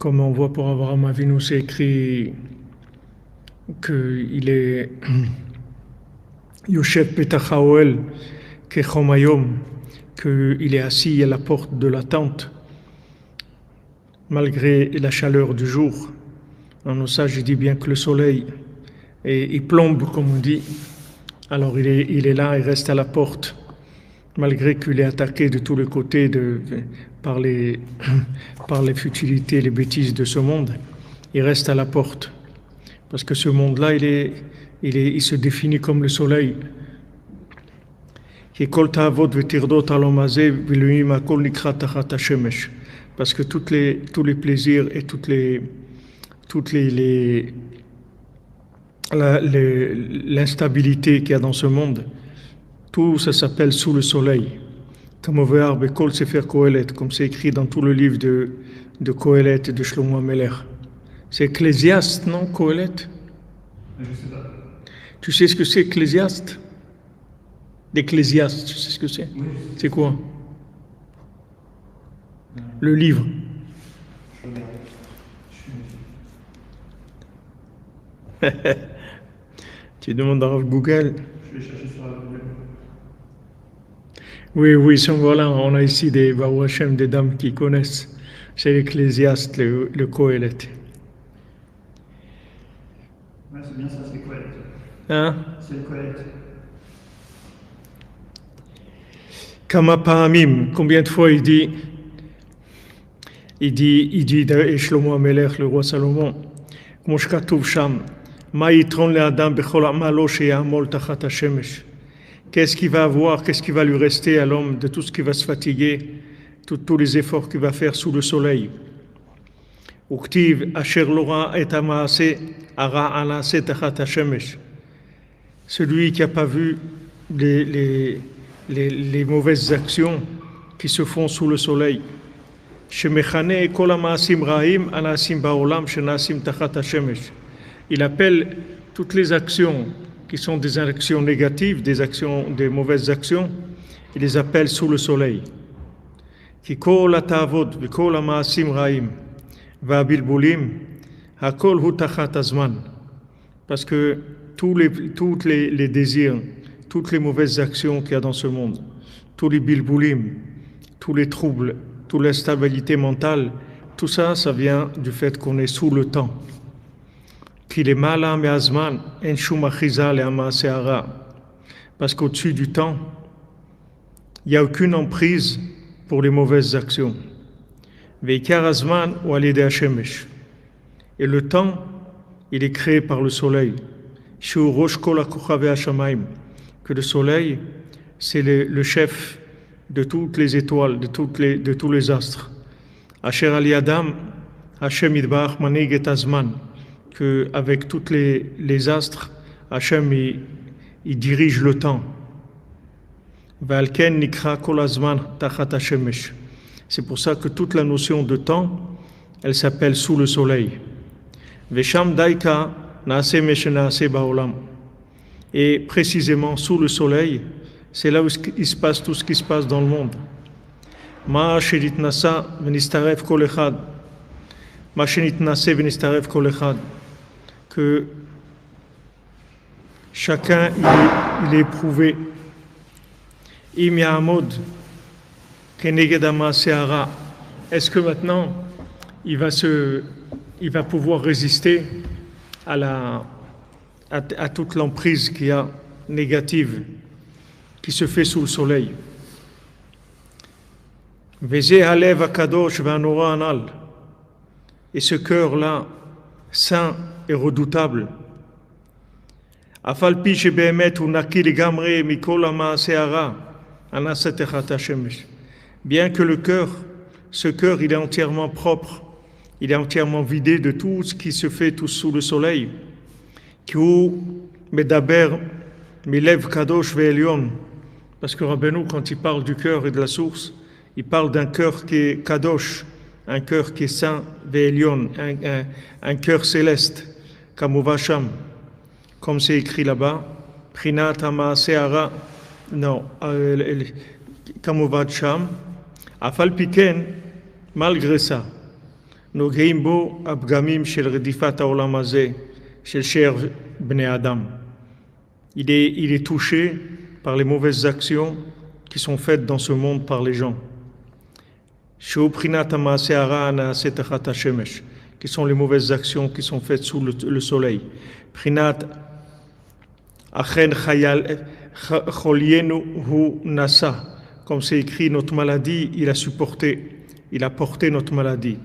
Comme on voit pour Abraham Avinu, c'est écrit qu'il est Yoshev Petach Haoel Kechom Hayom, qu'il est assis à la porte de la tente malgré la chaleur du jour. En nos sages, il dit bien que le soleil, il plombe, comme on dit. Alors il est là, il reste à la porte, malgré qu'il est attaqué de tous les côtés par les futilités, les bêtises de ce monde. Il reste à la porte. Parce que ce monde-là, il se définit comme le soleil. Parce que tous les plaisirs et l'instabilité qu'il y a dans ce monde, tout ça s'appelle sous le soleil. Comme c'est écrit dans tout le livre de Kohelet et de Shlomo Ameler. C'est Ecclésiaste, non, Kohelet? Je sais pas. Tu sais ce que c'est, Ecclésiaste? D'Ecclésiaste, tu sais ce que c'est? Oui. C'est quoi? Le livre. Je regarde. Tu demandes à Google. Je vais chercher sur la Google. Oui, voilà, on a ici des Baruch Hashem, des dames qui connaissent. C'est l'Ecclésiaste, le Kohelet. Ouais, c'est bien ça, c'est Kohelet. Hein? C'est le Kohelet. Kama Pahamim, combien de fois il dit et Shlomo Ameler, le roi Salomon, Moshkatouv Sham, Maïtron le Adam Bechol Amalo Sheyamol Tachat Hashemesh. Qu'est-ce qu'il va avoir, qu'est-ce qui va lui rester à l'homme de tout ce qui va se fatiguer, tous les efforts qu'il va faire sous le soleil. Uktiv Asher Lora et Amaase Ara Anase Tachat Hashemesh. Celui qui n'a pas vu les mauvaises actions qui se font sous le soleil. Il appelle toutes les actions qui sont des actions négatives, des mauvaises actions, il les appelle sous le soleil. Parce que tous les désirs, toutes les mauvaises actions qu'il y a dans ce monde, tous les bilboulim, tous les troubles, toute l'instabilité mentale, tout ça, ça vient du fait qu'on est sous le temps. Parce qu'au-dessus du temps, il n'y a aucune emprise pour les mauvaises actions. Et le temps, il est créé par le soleil. Que le soleil, c'est le chef de toutes les étoiles, de tous les astres. Asher Aliadam, Hashem Idbar Manig et Azman, que avec toutes les astres, Hashem il dirige le temps. Valken Nikra Kol Azman Tachat Hashemesh. C'est pour ça que toute la notion de temps, elle s'appelle sous le soleil. Vesham Daika Naase Meshenaase Baolam. Et précisément sous le soleil, c'est là où il se passe tout ce qui se passe dans le monde. Ma shenitnasa v'nistaref kol echad. Ma shenitnase v'nistaref kol echad. Que chacun il est éprouvé. Im ya'amod keneged ha'maaseh hara. Est-ce que maintenant il va pouvoir résister à toute l'emprise qu'il y a négative qui se fait sous le soleil. Et ce cœur-là, saint et redoutable, bien que ce cœur, il est entièrement propre, il est entièrement vidé de tout ce qui se fait tout sous le soleil, parce que Rabbeinu, quand il parle du cœur et de la source, il parle d'un cœur qui est kadosh, un cœur qui est saint, ve'elion, un cœur céleste, kamuvasham, comme c'est écrit là-bas, prinat ha'maaseara, non, kamuvasham, afal piken, malgré ça, נוגעים בו הפגמים של רדיפת העולם הזה, של שאר בני אדם. Il est touché par les mauvaises actions qui sont faites dans ce monde par les gens. שהוא בחינת המעשה הרע הנעשה תחת השמש, qui sont les mauvaises actions qui sont faites sous le soleil. בחינת אכן חוליינו הוא נשא, comme c'est écrit, notre maladie, il a supporté, il a porté notre maladie.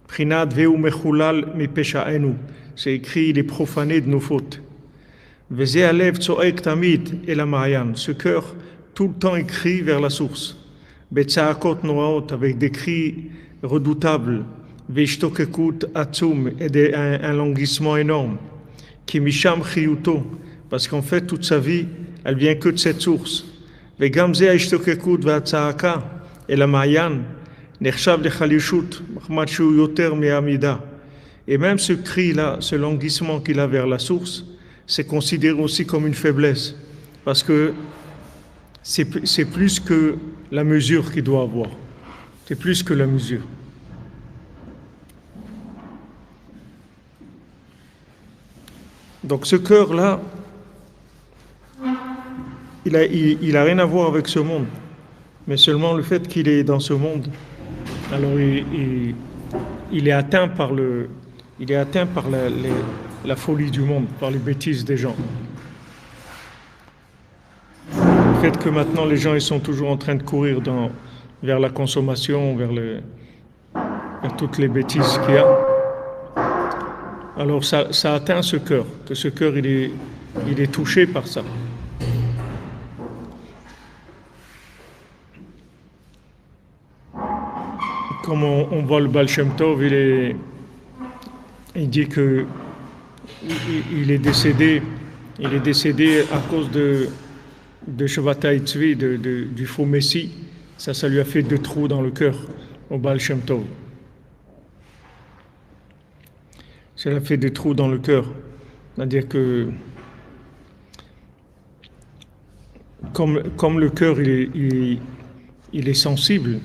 בחינת והוא מחולל מפשענו, c'est écrit, il est profané de nos fautes. וזה הלב צועק תמיד אל המעיין, ce cœur tout le temps écrit vers la source. בצעקות נוראות, avec des cris redoutables, והשתוקקות עצום, et un languissement énorme. כי משם חיותו, parce qu'en fait toute sa vie, elle vient que de cette source. וגם זה ההשתוקקות והצעקה אל המעיין, נחשב לחלישות, מחמד שהוא יותר מהמידה. Et même ce cri-là, ce languissement qu'il a vers la source, c'est considéré aussi comme une faiblesse, parce que c'est plus que la mesure qu'il doit avoir. C'est plus que la mesure. Donc ce cœur-là, il a rien à voir avec ce monde, mais seulement le fait qu'il est dans ce monde, alors il est atteint par la folie du monde, par les bêtises des gens. Le fait que maintenant les gens ils sont toujours en train de courir vers la consommation, vers toutes les bêtises qu'il y a. Alors ça atteint ce cœur, que ce cœur il est touché par ça. Comme on voit le Baal Shem Tov, il dit que il est décédé à cause de Shevatai Tzvi, du faux Messie. Ça lui a fait 2 trous dans le cœur au Baal Shem Tov. Ça lui a fait 2 trous dans le cœur. C'est-à-dire que comme le cœur il est sensible,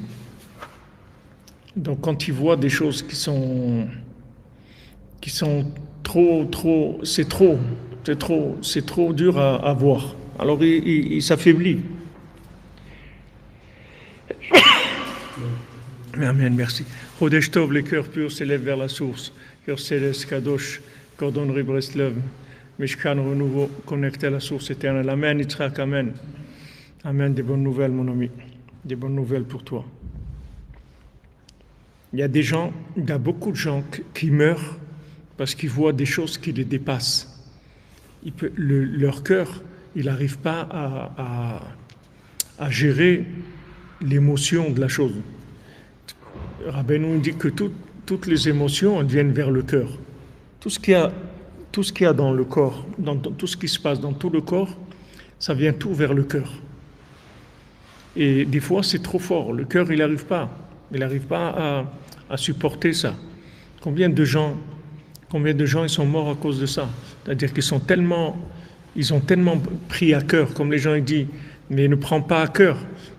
donc quand il voit des choses qui sont trop, c'est trop dur à voir. Alors il s'affaiblit. Amen, merci. Chodesh Tov, les cœurs purs s'élèvent vers la source. Cœur céleste, Kadosh, cordonnerie Breslev, Mishkan renouveau, connecté à la source éternelle. Amen, Yitzhak, Amen. Amen, des bonnes nouvelles, mon ami. Des bonnes nouvelles pour toi. Il y a beaucoup de gens qui meurent parce qu'ils voient des choses qui les dépassent. Leur cœur, il n'arrive pas à gérer l'émotion de la chose. Rabbeinu dit que toutes les émotions elles viennent vers le cœur. Tout ce qu'il y a dans le corps, tout ce qui se passe dans tout le corps, ça vient tout vers le cœur. Et des fois, c'est trop fort. Le cœur, il n'arrive pas à supporter ça. Combien de gens ils sont morts à cause de ça? C'est-à-dire qu'ils ont tellement pris à cœur, comme les gens ils disent, mais ne prend pas à cœur.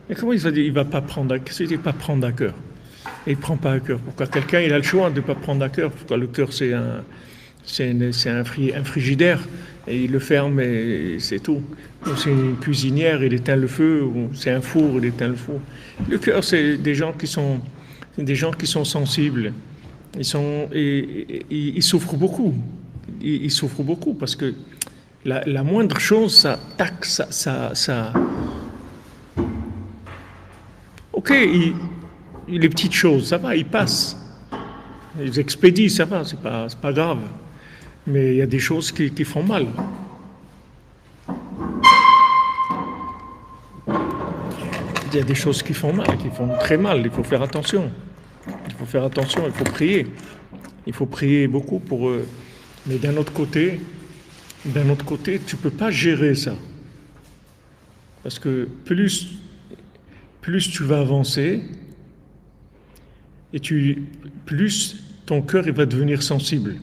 Mais comment il va dire, il va pas prendre à cœur? Qu'est-ce qu'il dit pas prendre à cœur? Et il prend pas à cœur. Pourquoi quelqu'un il a le choix de ne pas prendre à cœur? Pourquoi le cœur c'est un frigidaire et il le ferme et c'est tout. Ou c'est une cuisinière, il éteint le feu, ou c'est un four, il éteint le four. Le cœur, c'est des gens qui sont sensibles. Ils souffrent beaucoup. Ils souffrent beaucoup parce que la moindre chose, ça. Ok, les petites choses, ça va, ils passent. Ils expédient, ça va, c'est pas grave. Mais il y a des choses qui font mal. Il y a des choses qui font mal, qui font très mal. Il faut faire attention. Il faut prier. Il faut prier beaucoup pour eux. Mais d'un autre côté, tu ne peux pas gérer ça. Parce que plus tu vas avancer, et plus ton cœur il va devenir sensible.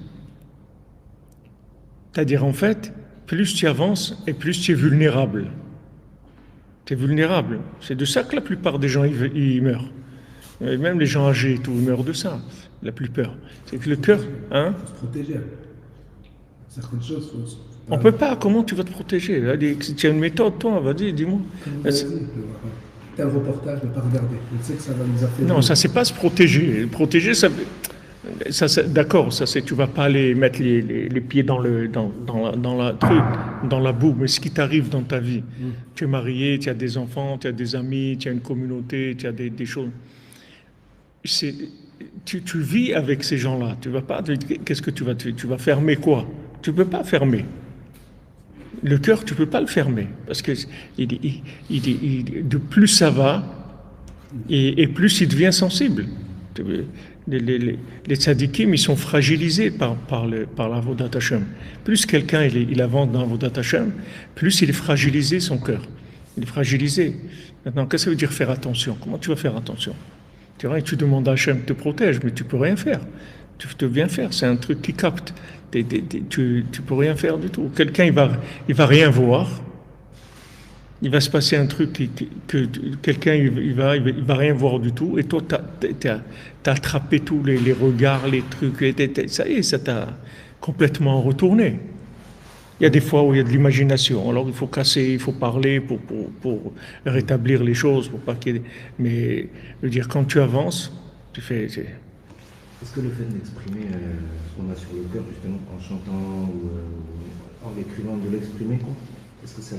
C'est-à-dire, en fait, plus tu avances et plus tu es vulnérable. Tu es vulnérable. C'est de ça que la plupart des gens ils meurent. Et même les gens âgés, tout, ils meurent de ça. La plus peur. C'est que le cœur, hein? Faut se protéger. Certaines choses, On peut pas. Comment tu vas te protéger? Allez, si tu as une méthode, toi, vas-y, dis-moi. Comme vous avez dit, tel reportage, ne pas regarder. Je sais que ça va nous affaiblir. Non, ça c'est pas se protéger. Protéger, d'accord, ça c'est tu vas pas aller mettre les pieds dans la truc, dans la boue. Mais ce qui t'arrive dans ta vie, tu es marié, tu as des enfants, tu as des amis, tu as une communauté, tu as des choses. Tu vis avec ces gens-là. Tu vas pas. Qu'est-ce que tu vas fermer quoi? Tu peux pas fermer. Le cœur, tu peux pas le fermer parce que de plus ça va et plus il devient sensible. Les tzadikim, ils sont fragilisés par la Avodat Hashem. Plus quelqu'un il avance dans Avodat Hashem, plus il est fragilisé son cœur. Il est fragilisé. Maintenant, qu'est-ce que ça veut dire faire attention? Comment tu vas faire attention? Tu demandes à Hashem de te protège, mais tu peux rien faire. Tu peux rien faire. C'est un truc qui capte. Tu peux rien faire du tout. Quelqu'un il va rien voir. Il va se passer un truc que quelqu'un il va rien voir du tout. Et toi t'as attrapé tous les regards, les trucs. Ça y est, ça t'a complètement retourné. Il y a des fois où il y a de l'imagination. Alors il faut casser, il faut parler pour rétablir les choses, pour pas qu'il y ait. Mais je veux dire, quand tu avances, tu fais. Est-ce que le fait d'exprimer ce qu'on a sur le cœur, justement, en chantant ou en écrivant, de l'exprimer, est-ce que ça,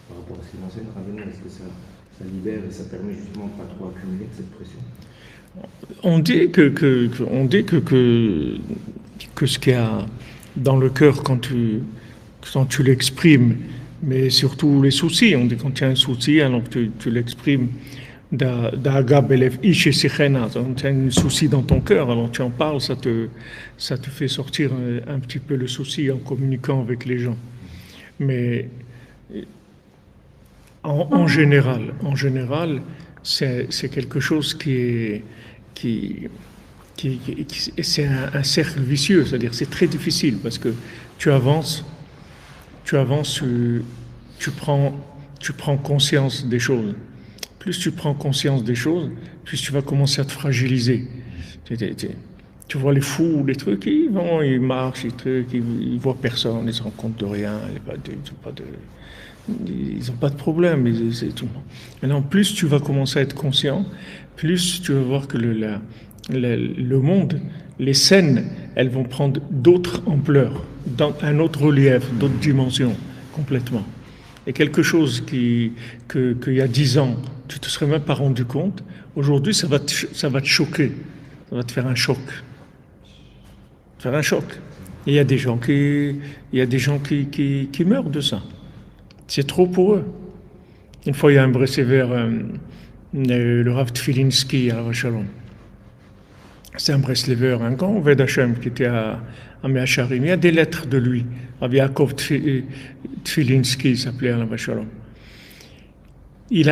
par rapport à ce qu'il enseigne, est-ce que ça libère et ça permet justement de pas trop accumuler cette pression? On dit que ce qu'il y a dans le cœur quand tu l'exprimes, mais surtout les soucis, on dit quand tu as un souci, alors que tu l'exprimes. Tu as un souci dans ton cœur, alors tu en parles, ça te fait sortir un petit peu le souci en communiquant avec les gens. Mais en général, c'est quelque chose c'est un cercle vicieux, c'est-à-dire c'est très difficile parce que tu avances, tu prends conscience des choses. Plus tu prends conscience des choses, plus tu vas commencer à te fragiliser. Tu vois les fous, les trucs, ils marchent, ils voient personne, ils ne se rendent compte de rien, ils n'ont pas de problème. C'est tout. Maintenant, plus tu vas commencer à être conscient, plus tu vas voir que le monde, les scènes, elles vont prendre d'autres ampleurs, dans un autre relief, d'autres dimensions, complètement. Et quelque chose qu'il y a 10 ans, tu ne te serais même pas rendu compte, aujourd'hui, ça va te choquer. Ça va te faire un choc. Et il y a des gens qui meurent de ça. C'est trop pour eux. Une fois, il y a un Breslever, le Rav Tfilinski, à Shalom. C'est un Breslever, un grand Oved Hashem qui était à Mea Shearim. Il y a des lettres de lui. Rav Yaakov Tfilinski s'appelait à Shalom. Il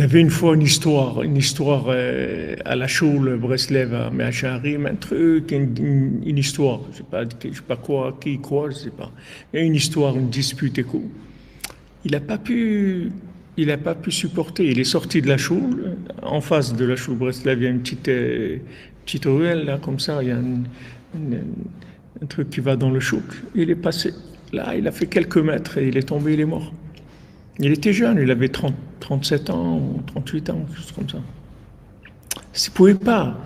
y avait une fois une histoire à la Choule Breslev à Mea Shearim, un truc, une histoire, je sais pas quoi, qui quoi, je sais pas. Il y a une histoire, une dispute et tout. Il n'a pas pu supporter. Il est sorti de la Choule. En face de la Choule Breslev, il y a une petite ruelle là comme ça. Il y a un truc qui va dans le chouk. Il est passé là, il a fait quelques mètres et il est tombé, il est mort. Il était jeune, il avait 37 ans ou 38 ans, quelque chose comme ça. Il ne pouvait pas.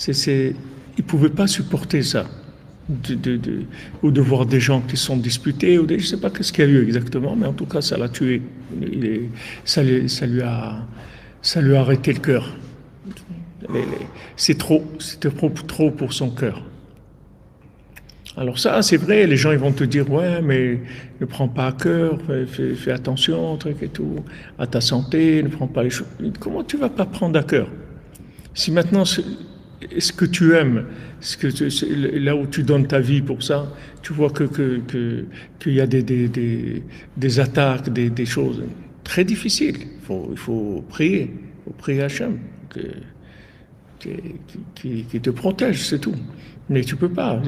Il ne pouvait pas supporter ça. Ou de voir des gens qui sont disputés, je ne sais pas ce qu'il y a eu exactement, mais en tout cas, ça l'a tué. Ça lui a arrêté le cœur. C'était trop pour son cœur. Alors ça, c'est vrai, les gens ils vont te dire « Ouais, mais ne prends pas à cœur, fais attention, truc et tout, à ta santé, ne prends pas les choses. » Comment tu ne vas pas prendre à cœur? Si maintenant, ce que tu aimes, là où tu donnes ta vie pour ça, tu vois qu'il y a des attaques, des choses très difficiles. Il faut prier. Il faut prier à Hachem qui te protège, c'est tout. Mais tu ne peux pas.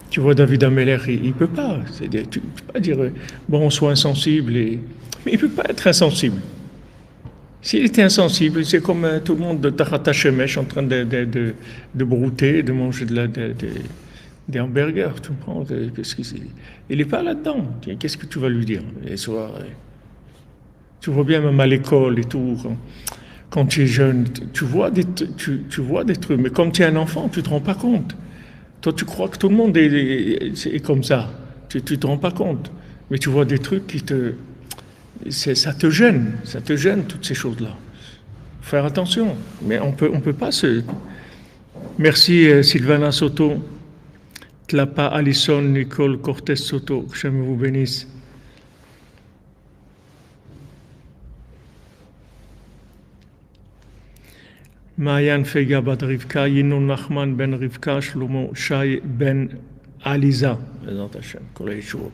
Tu vois David Ameller, il ne peut pas. C'est-à-dire, tu ne peux pas dire, bon, sois insensible. Mais il ne peut pas être insensible. S'il était insensible, c'est comme tout le monde de Tachat Shemesh en train de brouter, de manger des hamburgers. Tu comprends? Il n'est pas là-dedans. Qu'est-ce que tu vas lui dire? Tu vois bien, même à l'école et tout, quand tu es jeune, tu vois des trucs, mais comme tu es un enfant, tu ne te rends pas compte. Toi, tu crois que tout le monde est comme ça. Tu ne te rends pas compte. Mais tu vois des trucs ça te gêne, toutes ces choses-là. Faut faire attention. Mais on peut pas se... Merci Sylvana Soto, Tlapa Alison, Nicole Cortés Soto, que Hachem vous bénisse. Mayan Fega Bat Rivka, Yinon Nachman Ben Rivka, Shlomo Shai Ben Aliza, Bezat Hashem, Kol HaYeshuot.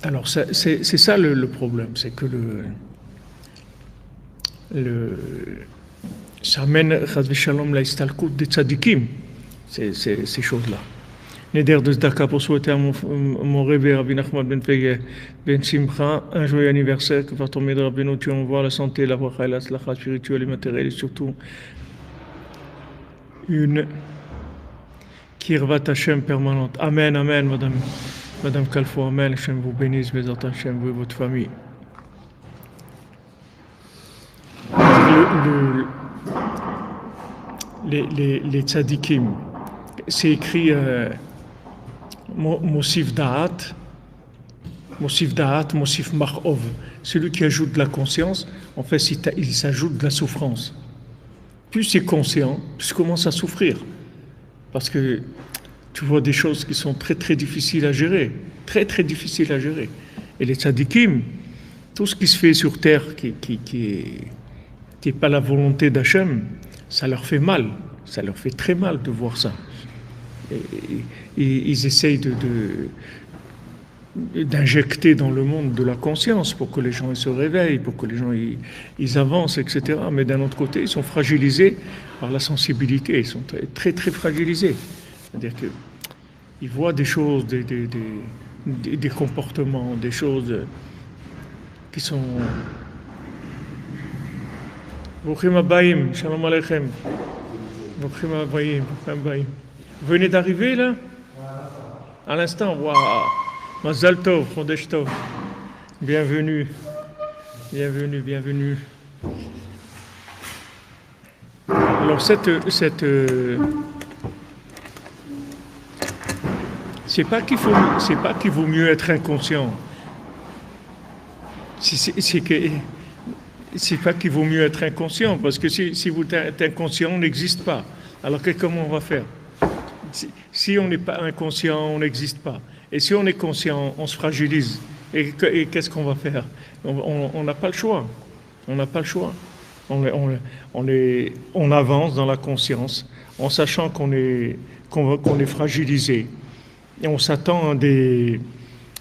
Alors c'est ça le problème, c'est que ça amène Chas v'Shalom la istalkut des tzadikim, ces choses-là. Neder de Zdaka pour souhaiter à mon rêve Rabbi Nachman Ben Fege Ben Simcha un joyeux anniversaire, que par ton maître Rabbeinu tu envoies la santé, la bracha et la slacha spirituelle et matérielle et surtout une kirvat Hashem permanente. Amen, amen, Madame Kalfo, amen. Hashem vous bénisse, Bezat Hashem, vous et votre famille. Les tzadikim, c'est écrit Mosif Da'at, Mosif Machov. Celui qui ajoute de la conscience, en fait, il s'ajoute de la souffrance. Plus c'est conscient, plus il commence à souffrir. Parce que tu vois des choses qui sont très très difficiles à gérer. Très très difficiles à gérer. Et les tzadikim, tout ce qui se fait sur terre qui est pas la volonté d'Hachem, ça leur fait mal. Ça leur fait très mal de voir ça. Et ils essayent d'injecter dans le monde de la conscience pour que les gens ils se réveillent, pour que les gens ils avancent, etc. Mais d'un autre côté, ils sont fragilisés par la sensibilité, ils sont très très, très fragilisés. C'est-à-dire qu'ils voient des choses, des comportements, des choses qui sont... Bruchim Abayim, Shalom Aleichem. Bruchim Abayim, Bruchim Abayim. Vous venez d'arriver là? À l'instant, waouh! Mazal Tov, Chodesh Tov. Bienvenue. Bienvenue, bienvenue. Alors c'est pas qu'il vaut mieux être inconscient. C'est pas qu'il vaut mieux être inconscient, parce que si vous êtes inconscient, on n'existe pas. Alors comment on va faire? Si on n'est pas inconscient, on n'existe pas. Et si on est conscient, on se fragilise. Et qu'est-ce qu'on va faire? On n'a pas le choix. On n'a pas le choix. On avance dans la conscience, en sachant qu'on est fragilisé. Et on s'attend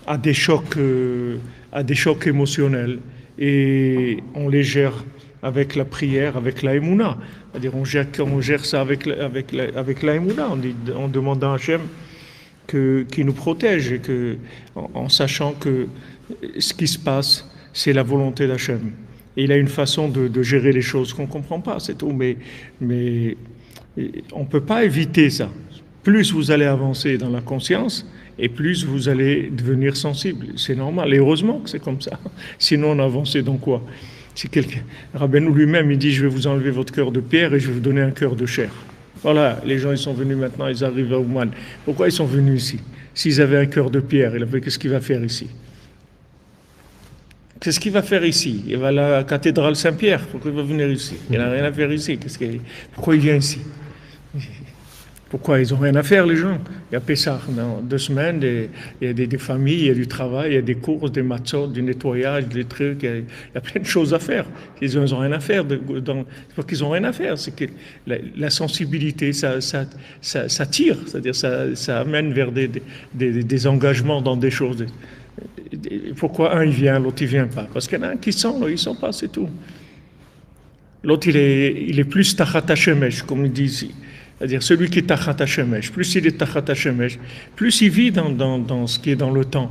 à des chocs émotionnels. Et on les gère avec la prière, avec la émouna. C'est-à-dire on gère ça avec la émouna, en demandant à Hachem qu'il nous protège, et en sachant que ce qui se passe, c'est la volonté d'Hachem. Et il a une façon de gérer les choses qu'on ne comprend pas, c'est tout. Mais on ne peut pas éviter ça. Plus vous allez avancer dans la conscience, et plus vous allez devenir sensible. C'est normal, et heureusement que c'est comme ça. Sinon, on avançait dans quoi? Si Rabbeinu lui-même, il dit, je vais vous enlever votre cœur de pierre et je vais vous donner un cœur de chair. Voilà, les gens, ils sont venus maintenant, ils arrivent à Ouman. Pourquoi ils sont venus ici? S'ils avaient un cœur de pierre, qu'est-ce qu'il va faire ici? Qu'est-ce qu'il va faire ici? Il va à la cathédrale Saint-Pierre. Pourquoi il va venir ici? Il n'a rien à faire ici. Pourquoi il vient ici? Pourquoi? Ils n'ont rien à faire, les gens. Il y a Pessah dans 2 semaines, il y a des familles, il y a du travail, il y a des courses, des matzot, du nettoyage, des trucs, il y a plein de choses à faire. Ils n'ont rien à faire. C'est pas qu'ils n'ont rien à faire, c'est que la sensibilité, ça tire, c'est-à-dire ça amène vers des engagements dans des choses. Pourquoi un il vient, l'autre il vient pas? Parce qu'il y en a un qui sent, l'autre il sent pas, c'est tout. L'autre il est plus tachat shemesh, comme il dit ici. C'est-à-dire celui qui est Tachat Hashemesh, plus il est Tachat Hashemesh, plus il vit dans ce qui est dans le temps.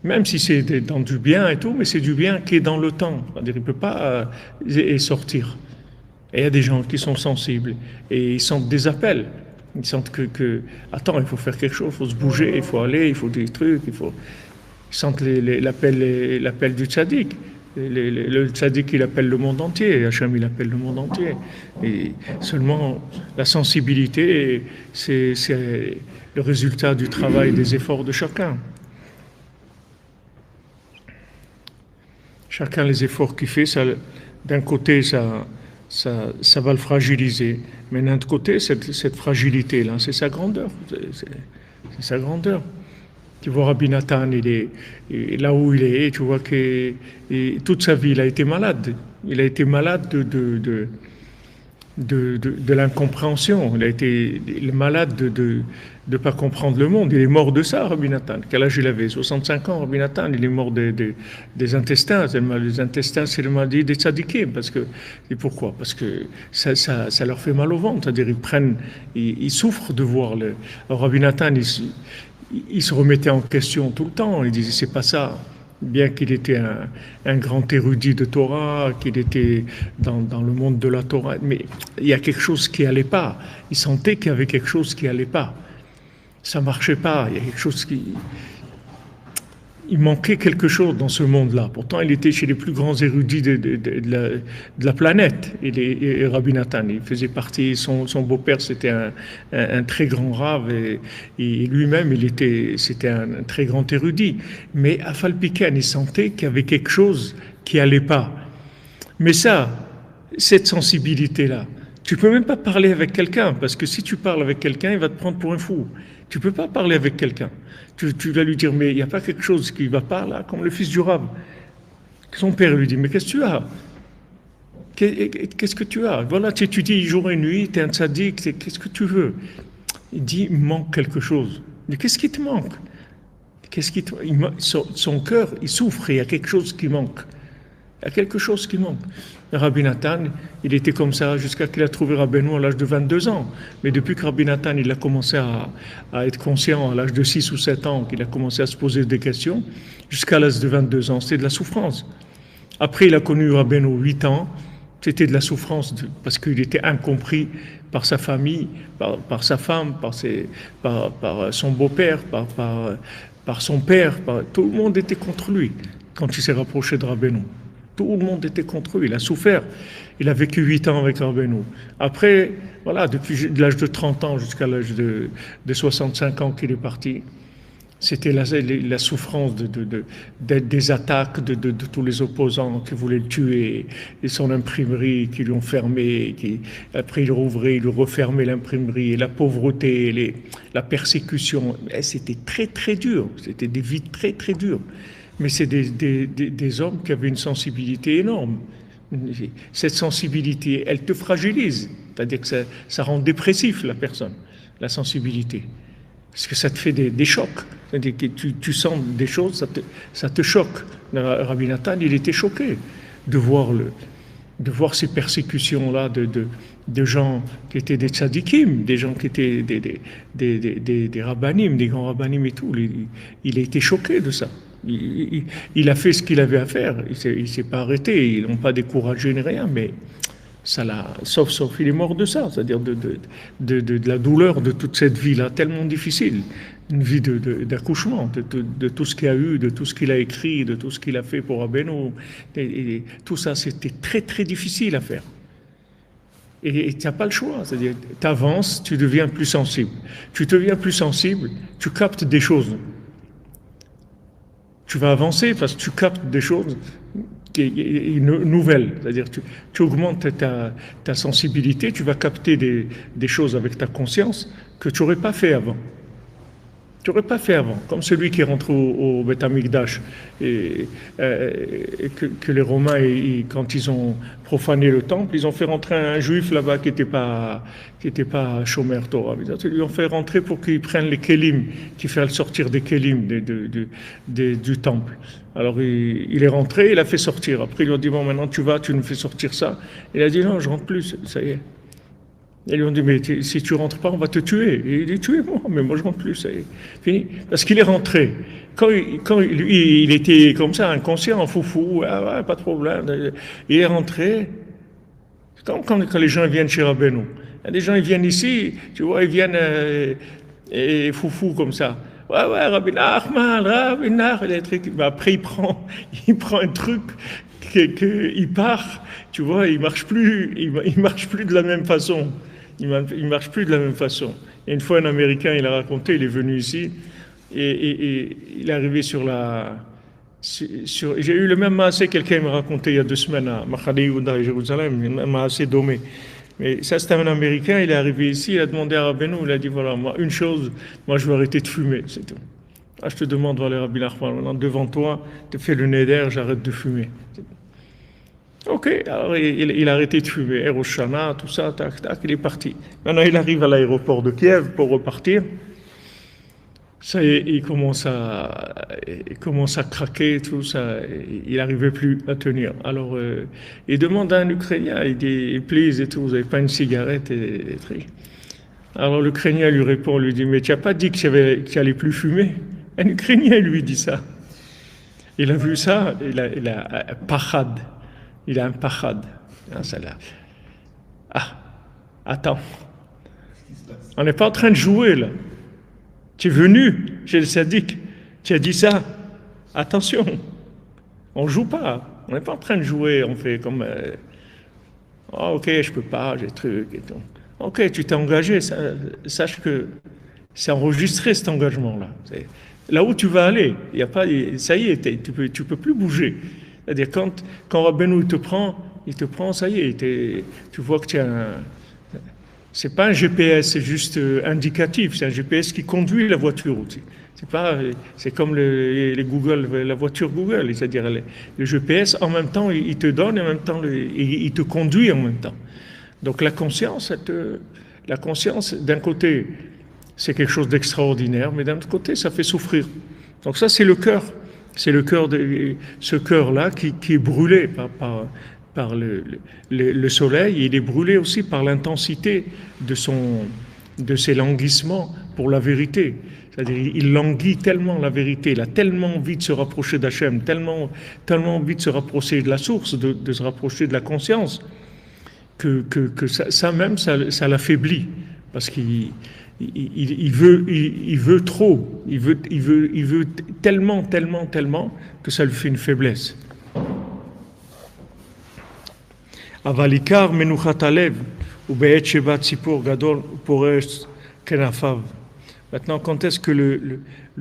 Même si c'est dans du bien et tout, mais c'est du bien qui est dans le temps. C'est-à-dire il ne peut pas sortir. Et il y a des gens qui sont sensibles et ils sentent des appels. Ils sentent attends, il faut faire quelque chose, il faut se bouger, il faut aller, il faut des trucs, ils sentent l'appel du tzaddik. Le tzaddik, il appelle le monde entier, Hachem, il appelle le monde entier. Et seulement la sensibilité, c'est le résultat du travail, des efforts de chacun. Chacun, les efforts qu'il fait, d'un côté, ça va le fragiliser. Mais d'un autre côté, cette fragilité-là, c'est sa grandeur. C'est sa grandeur. Tu vois, Rabbi Nathan, il est là où il est, tu vois que toute sa vie, il a été malade. Il a été malade de l'incompréhension. Il a été malade de ne pas comprendre le monde. Il est mort de ça, Rabbi Nathan. Quel âge il avait? 65 ans, Rabbi Nathan. Il est mort des intestins. Les intestins, c'est le maladie des tzadikim. Et pourquoi? Parce que ça leur fait mal au ventre. C'est-à-dire, ils souffrent de voir Alors, Rabbi Nathan, il se remettait en question tout le temps. Il disait, c'est pas ça. Bien qu'il était un grand érudit de Torah, qu'il était dans le monde de la Torah, mais il y a quelque chose qui n'allait pas. Il sentait qu'il y avait quelque chose qui n'allait pas. Ça ne marchait pas. Il y a quelque chose il manquait quelque chose dans ce monde-là. Pourtant, il était chez les plus grands érudits de la planète. Et Rabbi Nathan, il faisait partie, son beau-père, c'était un très grand rave, et lui-même, c'était un très grand érudit. Mais à Falpiken, il sentait qu'il y avait quelque chose qui n'allait pas. Mais cette sensibilité-là, tu ne peux même pas parler avec quelqu'un, parce que si tu parles avec quelqu'un, il va te prendre pour un fou. Tu ne peux pas parler avec quelqu'un. Tu vas lui dire, mais il n'y a pas quelque chose qui ne va pas là, comme le fils du rab. Son père lui dit, mais qu'est-ce que tu as? Qu'est-ce que tu as? Voilà, tu étudies jour et nuit, tu es un tzaddik, qu'est-ce que tu veux? Il dit, il manque quelque chose. Il dit, qu'est-ce qui te manque? Son cœur, il souffre, il y a quelque chose qui manque. Il y a quelque chose qui manque. Rabbi Nathan, il était comme ça jusqu'à qu'il a trouvé Rabbeinu à l'âge de 22 ans. Mais depuis que Rabbi Nathan, il a commencé à être conscient à l'âge de 6 ou 7 ans, qu'il a commencé à se poser des questions, jusqu'à l'âge de 22 ans, c'était de la souffrance. Après, il a connu Rabbeinu 8 ans, c'était de la souffrance parce qu'il était incompris par sa famille, par sa femme, par son beau-père, par son père. Tout le monde était contre lui quand il s'est rapproché de Rabbeinu. Tout le monde était contre lui, il a souffert. Il a vécu 8 ans avec Rabbeinu. Après, voilà, depuis l'âge de 30 ans jusqu'à l'âge de 65 ans qu'il est parti, c'était la souffrance des attaques de tous les opposants qui voulaient le tuer, et son imprimerie qui lui ont fermé, après il rouvrait, il refermait l'imprimerie, et la pauvreté, la persécution. C'était très très dur, c'était des vies très très dures. Mais c'est des hommes qui avaient une sensibilité énorme. Cette sensibilité, elle te fragilise. C'est-à-dire que ça rend dépressif la personne, la sensibilité. Parce que ça te fait des chocs. C'est-à-dire que tu sens des choses, ça te choque. Rabbi Nathan, il était choqué de voir ces persécutions-là de gens qui étaient des tzadikim, des gens qui étaient des rabbanim, des grands rabbanim et tout. Il a été choqué de ça. Il a fait ce qu'il avait à faire. Il ne s'est pas arrêté. Ils n'ont pas découragé ni rien, mais ça l'a. Sauf, il est mort de ça, c'est-à-dire de la douleur de toute cette vie-là, tellement difficile. Une vie d'accouchement, de tout ce qu'il a eu, de tout ce qu'il a écrit, de tout ce qu'il a fait pour Rabbeinu. Et tout ça, c'était très, très difficile à faire. Et tu n'as pas le choix, c'est-à-dire tu avances, tu deviens plus sensible. Tu deviens plus sensible, tu captes des choses. Tu vas avancer parce que tu captes des choses nouvelles. C'est-à-dire tu augmentes ta sensibilité, tu vas capter des choses avec ta conscience que tu n'aurais pas fait avant. Tu n'aurais pas fait avant. Comme celui qui est rentré au Beth Amikdash et que les Romains, quand ils ont profané le temple, ils ont fait rentrer un juif là-bas qui n'était pas Shomer Torah. Ils lui ont fait rentrer pour qu'il prenne les kelim, qu'il fasse sortir des kelim du temple. Alors il est rentré, il a fait sortir. Après ils lui ont dit, bon maintenant tu nous fais sortir ça. Il a dit, non, je rentre plus, ça y est. Ils lui ont dit, mais si tu rentres pas, on va te tuer. Et il dit, tuez-moi, mais moi je rentre plus, c'est fini. Parce qu'il est rentré. Quand lui, il était comme ça, inconscient, foufou, ah ouais, pas de problème. Il est rentré, quand les gens viennent chez Rabbeinu. Il y a des gens, ils viennent ici, tu vois, ils viennent et foufou comme ça. Ouais, Rabbi Nachman, Rabbi Nachman, après il prend un truc, il part, tu vois, il marche plus de la même façon. Il marche plus de la même façon. Et une fois, un Américain, il a raconté, il est venu ici, et il est arrivé j'ai eu le même maasé, quelqu'un m'a raconté il y a 2 semaines à Machane Yehuda à Jérusalem, un maasé domé. Mais ça, c'était un Américain, il est arrivé ici, il a demandé à Rabbeinu, il a dit, voilà, moi, une chose, moi, je vais arrêter de fumer, c'est tout. Ah, je te demande, voilà, Rabbi Nachman, maintenant, devant toi, tu fais le neder, j'arrête de fumer. Ok, alors il a arrêté de fumer, Rosh Hashanah, tout ça, tac, tac, il est parti. Maintenant, il arrive à l'aéroport de Kiev pour repartir. Ça y est, il commence à craquer, tout ça, il n'arrivait plus à tenir. Alors, il demande à un Ukrainien, il dit, please, et tout, vous n'avez pas une cigarette et trucs. Alors, l'Ukrainien lui répond, lui dit, mais tu n'as pas dit que tu n'allais plus fumer? Un Ukrainien lui dit ça. Il a vu ça, il a un pachad. Il a un pachad. Attends. On n'est pas en train de jouer, là. Tu es venu chez le sadique, tu as dit ça. Attention, on ne joue pas. On n'est pas en train de jouer, on fait comme... ok, je peux pas, j'ai truc et tout. Ok, tu t'es engagé, sache que c'est enregistré cet engagement-là. Là où tu vas aller, il y a pas, ça y est, tu peux plus bouger. C'est-à-dire quand Rabbeinu te prend, ça y est, tu vois que tu as un... C'est pas un GPS, c'est juste indicatif. C'est un GPS qui conduit la voiture aussi. C'est comme les Google, la voiture Google, c'est-à-dire le GPS en même temps il te donne et en même temps il te conduit en même temps. Donc la conscience d'un côté c'est quelque chose d'extraordinaire, mais d'un autre côté ça fait souffrir. Donc ça c'est le cœur, ce cœur-là qui est brûlé par le soleil, il est brûlé aussi par l'intensité de ses languissements pour la vérité. C'est-à-dire, il languit tellement la vérité, il a tellement envie de se rapprocher d'Hachem, tellement envie de se rapprocher de la source, de se rapprocher de la conscience, que ça même, ça l'affaiblit. Parce qu'il veut trop, il veut tellement que ça lui fait une faiblesse. Avalikar menuchat alev ou be'et sheba tzipor gadol pores kenafav. Maintenant, quand est-ce que le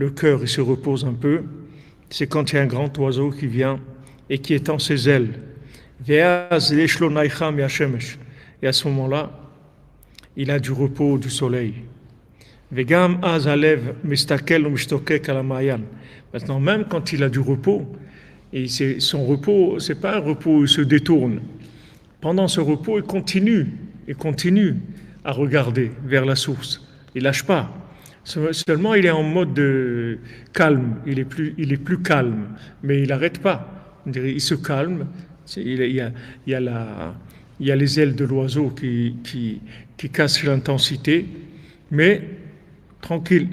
cœur il se repose un peu? C'est quand il y a un grand oiseau qui vient et qui étend ses ailes. Et à ce moment-là, il a du repos du soleil. Maintenant, même quand il a du repos, et son repos, c'est pas un repos où il se détourne. Pendant ce repos, il continue à regarder vers la source. Il lâche pas. Seulement, il est en mode de calme. Il est plus calme, mais il n'arrête pas. Il se calme. Il y a les ailes de l'oiseau qui cassent l'intensité, mais tranquille.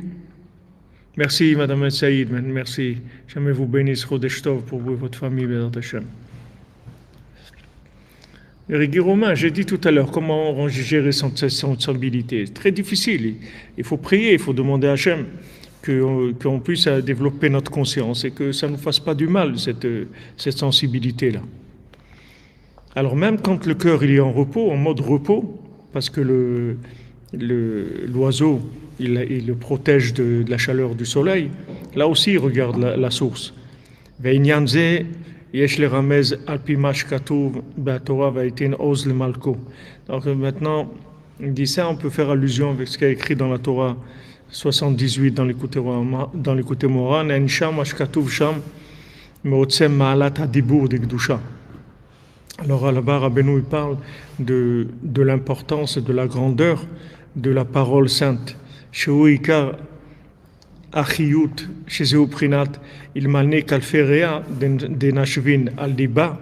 Merci, Madame Saïd. Merci. Jamais vous bénisse Chodesh Tov pour vous et votre famille, Bézat Hashem. Régis Romain, j'ai dit tout à l'heure comment gérer cette sensibilité. C'est très difficile. Il faut prier, il faut demander à Hachem qu'on puisse développer notre conscience et que ça ne nous fasse pas du mal, cette sensibilité-là. Alors même quand le cœur il est en repos, en mode repos, parce que l'oiseau il le protège de la chaleur du soleil, là aussi il regarde la source. Donc maintenant, il dit ça, on peut faire allusion avec ce qui est écrit dans la Torah 78 dans l'écouté Moran, alors là-bas, Rabbeinu il parle de l'importance, de la grandeur de la parole sainte. Achiyut, chez Prinat, il malné kalferea de Nashvin al-Liba,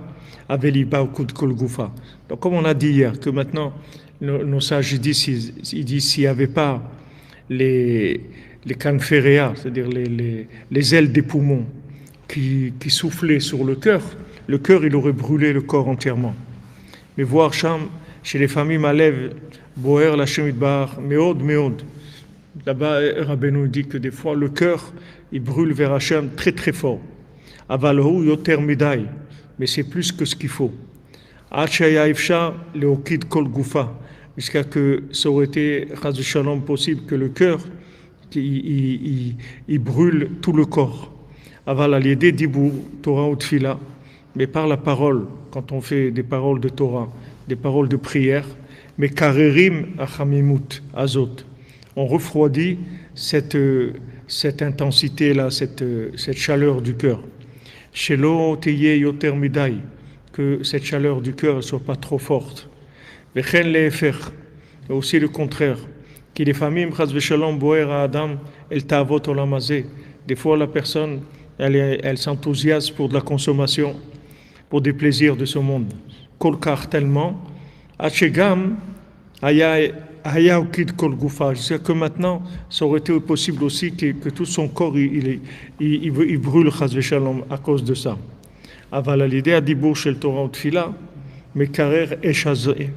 Aveliba ou Kol Gufa. Donc, comme on a dit hier, que maintenant, nos sages ils disent s'il n'y avait pas les canphéréas, c'est-à-dire les ailes des poumons qui soufflaient sur le cœur il aurait brûlé le corps entièrement. Mais voir chez les familles Malev, Boer, la Shemidbar, Meod. Là-bas, Rabbeinu dit que des fois, le cœur, il brûle vers Hachem très très fort. Avalhu yoter midai, mais c'est plus que ce qu'il faut. Achaya ifsha leokid kol gufa, jusqu'à que ça aurait été, chas shalom, possible que le cœur, il brûle tout le corps. Aval al-yedé dibur, Torah ou tfila, mais par la parole, quand on fait des paroles de Torah, des paroles de prière, mais karerim achamimut azot, on refroidit cette intensité-là, cette chaleur du cœur. Shelo teye yoter midai, que cette chaleur du cœur ne soit pas trop forte. Vechen lefer, et aussi le contraire, que les familles chas v'shalom boer à Adam el ta'avot olam hazeh. Des fois la personne elle s'enthousiasme pour de la consommation, pour des plaisirs de ce monde. Kolkar tellement, Hachegam, Haya Okid Kol Gufa. Je sais que maintenant, ça aurait été possible aussi que tout son corps il brûle, chas v'shalom, à cause de ça. Aval l'idée à Dibur Shel Torah ou Tfila, mais Karer Eshazeh.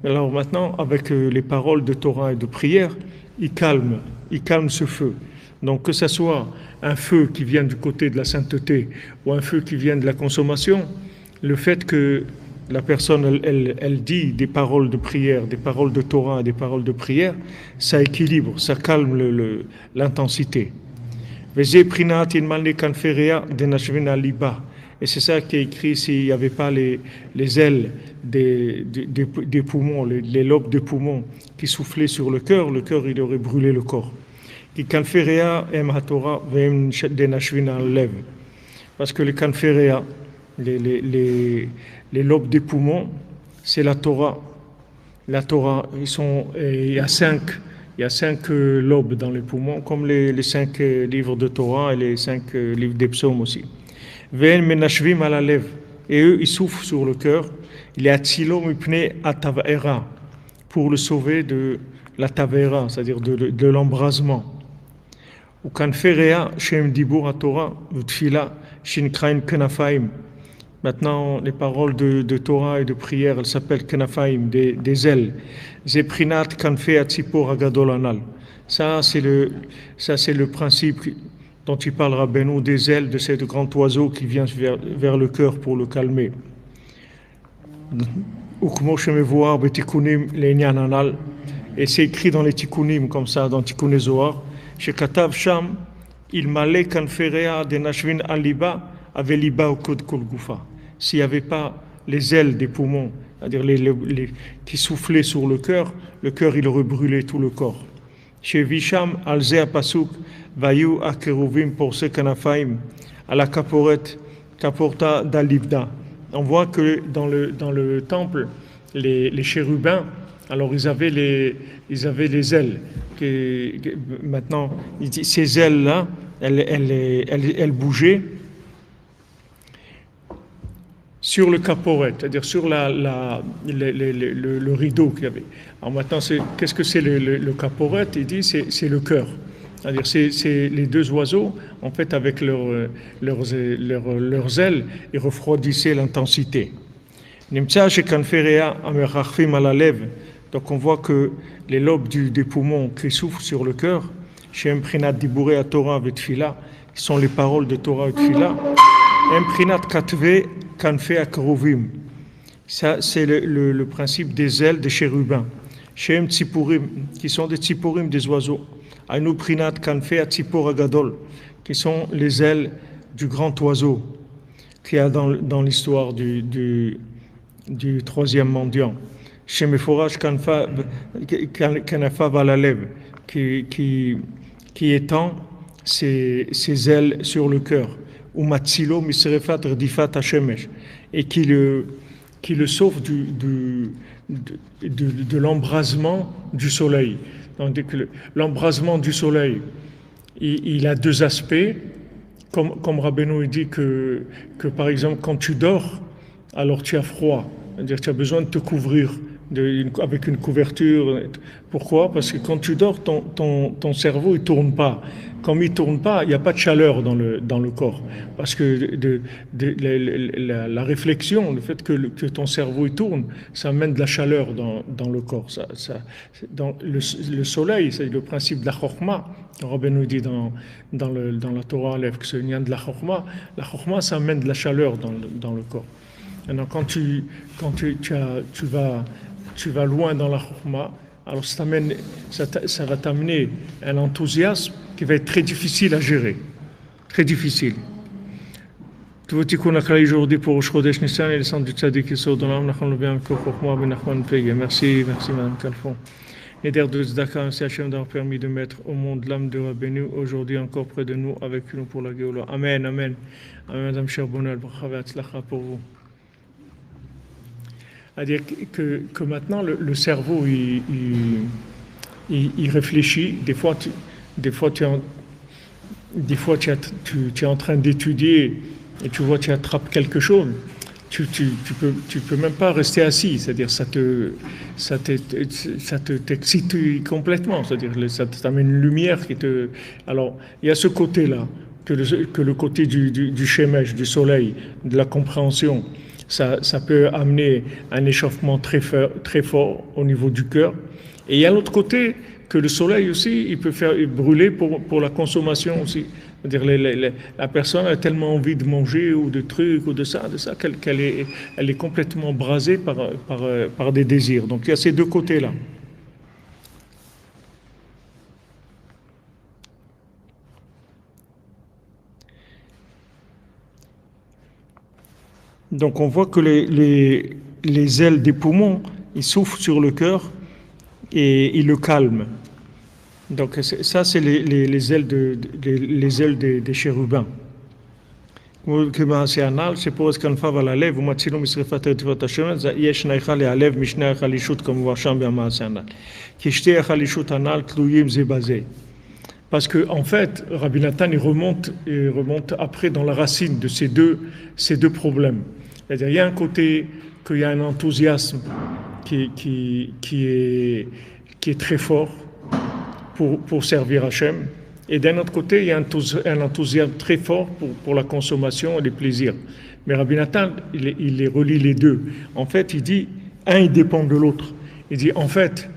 Alors maintenant, avec les paroles de Torah et de prière, il calme ce feu. Donc que ce soit un feu qui vient du côté de la sainteté ou un feu qui vient de la consommation, le fait que la personne elle dit des paroles de prière, des paroles de Torah et des paroles de prière, ça équilibre, ça calme l'intensité. Et c'est ça qui est écrit s'il n'y avait pas les ailes des poumons, les lobes des poumons qui soufflaient sur le cœur il aurait brûlé le corps. Parce que les canphéréas, les lobes des poumons, c'est la Torah. La Torah, il y a 5 lobes dans les poumons, comme les 5 livres de Torah et les 5 livres des psaumes aussi. Et eux, ils souffrent sur le cœur. Il est atzilo mipnei atavera, pour le sauver de la tavera, c'est-à-dire de l'embrasement. Ou kanferea shem dibur Torah utfila shinkrain kenafaim. Maintenant, les paroles de Torah et de prière, elles s'appellent kenafaim, des ailes. Zeprinat kanfe atzipor agadol anal. Ça, c'est le principe dont il parle Rabbeinu, des ailes de ce grand oiseau qui vient vers le cœur pour le calmer. Et c'est écrit dans les tikkunim, comme ça, dans Tikkun Zohar, chez Katav Sham, il malé kanferea de nashvin aliba aveliba au kod kol gufa. S'il n'y avait pas les ailes des poumons, c'est-à-dire qui soufflaient sur le cœur il aurait brûlé tout le corps. Chez Visham, alzea pasuk, vayu akeruvim pour se kanafaim, à la caporette, caporta d'alivda. On voit que dans le temple, les chérubins, alors ils avaient les ailes. Maintenant, ces ailes-là, elles bougeaient sur le caporet, c'est-à-dire sur le rideau qu'il y avait. Alors maintenant, qu'est-ce que c'est le caporet? Il dit c'est le cœur. C'est-à-dire c'est les deux oiseaux, en fait, avec leurs ailes, ils refroidissaient l'intensité. Donc on voit que les lobes des poumons qui souffrent sur le cœur, chez Mprinat Dibouré à Torah et Tfila, qui sont les paroles de Torah et Tfila, Mprinat Katve Kanfe Akruvim. Ça, c'est le principe des ailes des chérubins. Chez Tsipurim, qui sont des Tsipurim, des oiseaux. Ainu Prinat Kanfe Atzipor Agadol, qui sont les ailes du grand oiseau qu'il y a dans l'histoire du troisième mendiant. Chez Meforach Kanafa Valalev, qui étend ses ailes sur le cœur. Ou Matsilo Misrefat Redifat Hashemesh, et qui le sauve de l'embrasement du soleil. Donc, l'embrasement du soleil, il a deux aspects. Comme Rabbeinu dit que par exemple, quand tu dors, alors tu as froid. C'est-à-dire que tu as besoin de te couvrir avec une couverture. Pourquoi? Parce que quand tu dors, ton cerveau il tourne pas. Comme il tourne pas, il n'y a pas de chaleur dans le corps. Parce que la réflexion, le fait que ton cerveau il tourne, ça amène de la chaleur dans le corps. Dans le soleil, c'est le principe de la chorma. Rabbi nous dit dans la Torah que c'est une de la chorma. La chorma, ça amène de la chaleur dans le corps. Alors quand tu vas loin dans la chorma, alors ça va t'amener un enthousiasme qui va être très difficile à gérer. Très difficile. Tout le tikkun הכללי aujourd'hui pour Rosh Chodesh Nissan et le centre du Tzadik Yesod Olam, Nachon Lobé encore Chokhma Ben Nachman Pege. Merci Madame Kalfon. Et d'air de Zdaka, merci Hachem d'avoir permis de mettre au monde l'âme de Rabbeinu aujourd'hui encore près de nous, avec nous pour la Géoula. Amen, Amen. Amen, Madame Cherbonel, bracha ve'atzlacha pour vous. C'est-à-dire que maintenant le cerveau il réfléchit. Des fois tu es en train d'étudier et tu vois tu attrapes quelque chose. Tu peux même pas rester assis. C'est-à-dire ça t'excite complètement. C'est-à-dire ça t'amène une lumière qui te. Alors il y a ce côté-là que le côté du shemesh, du soleil, de la compréhension. Ça peut amener un échauffement très fort au niveau du cœur. Et il y a l'autre côté que le soleil aussi, il peut faire brûler pour la consommation aussi. C'est-à-dire la personne a tellement envie de manger ou de trucs ou de ça qu'elle est complètement brasée par des désirs. Donc il y a ces deux côtés-là. Donc on voit que les ailes des poumons, ils soufflent sur le cœur et ils le calment. Donc ça, c'est les ailes des chérubins. כמעשה הנ"ל, שפורס כנפיו על הלב ומצילו משרפת רדיפות השמש, יש נייחה להלב משני החלישות כמובן שם במעשה הנ"ל. כי שתי החלישות הנ"ל תלויים זה בזה. Parce que en fait, Rabbi Nathan il remonte après dans la racine de ces deux problèmes. C'est-à-dire il y a un côté qu'il y a un enthousiasme qui est très fort pour servir Hachem, et d'un autre côté il y a un enthousiasme très fort pour la consommation et les plaisirs. Mais Rabbi Nathan il les relie les deux. En fait, il dit un il dépend de l'autre. Il dit en fait,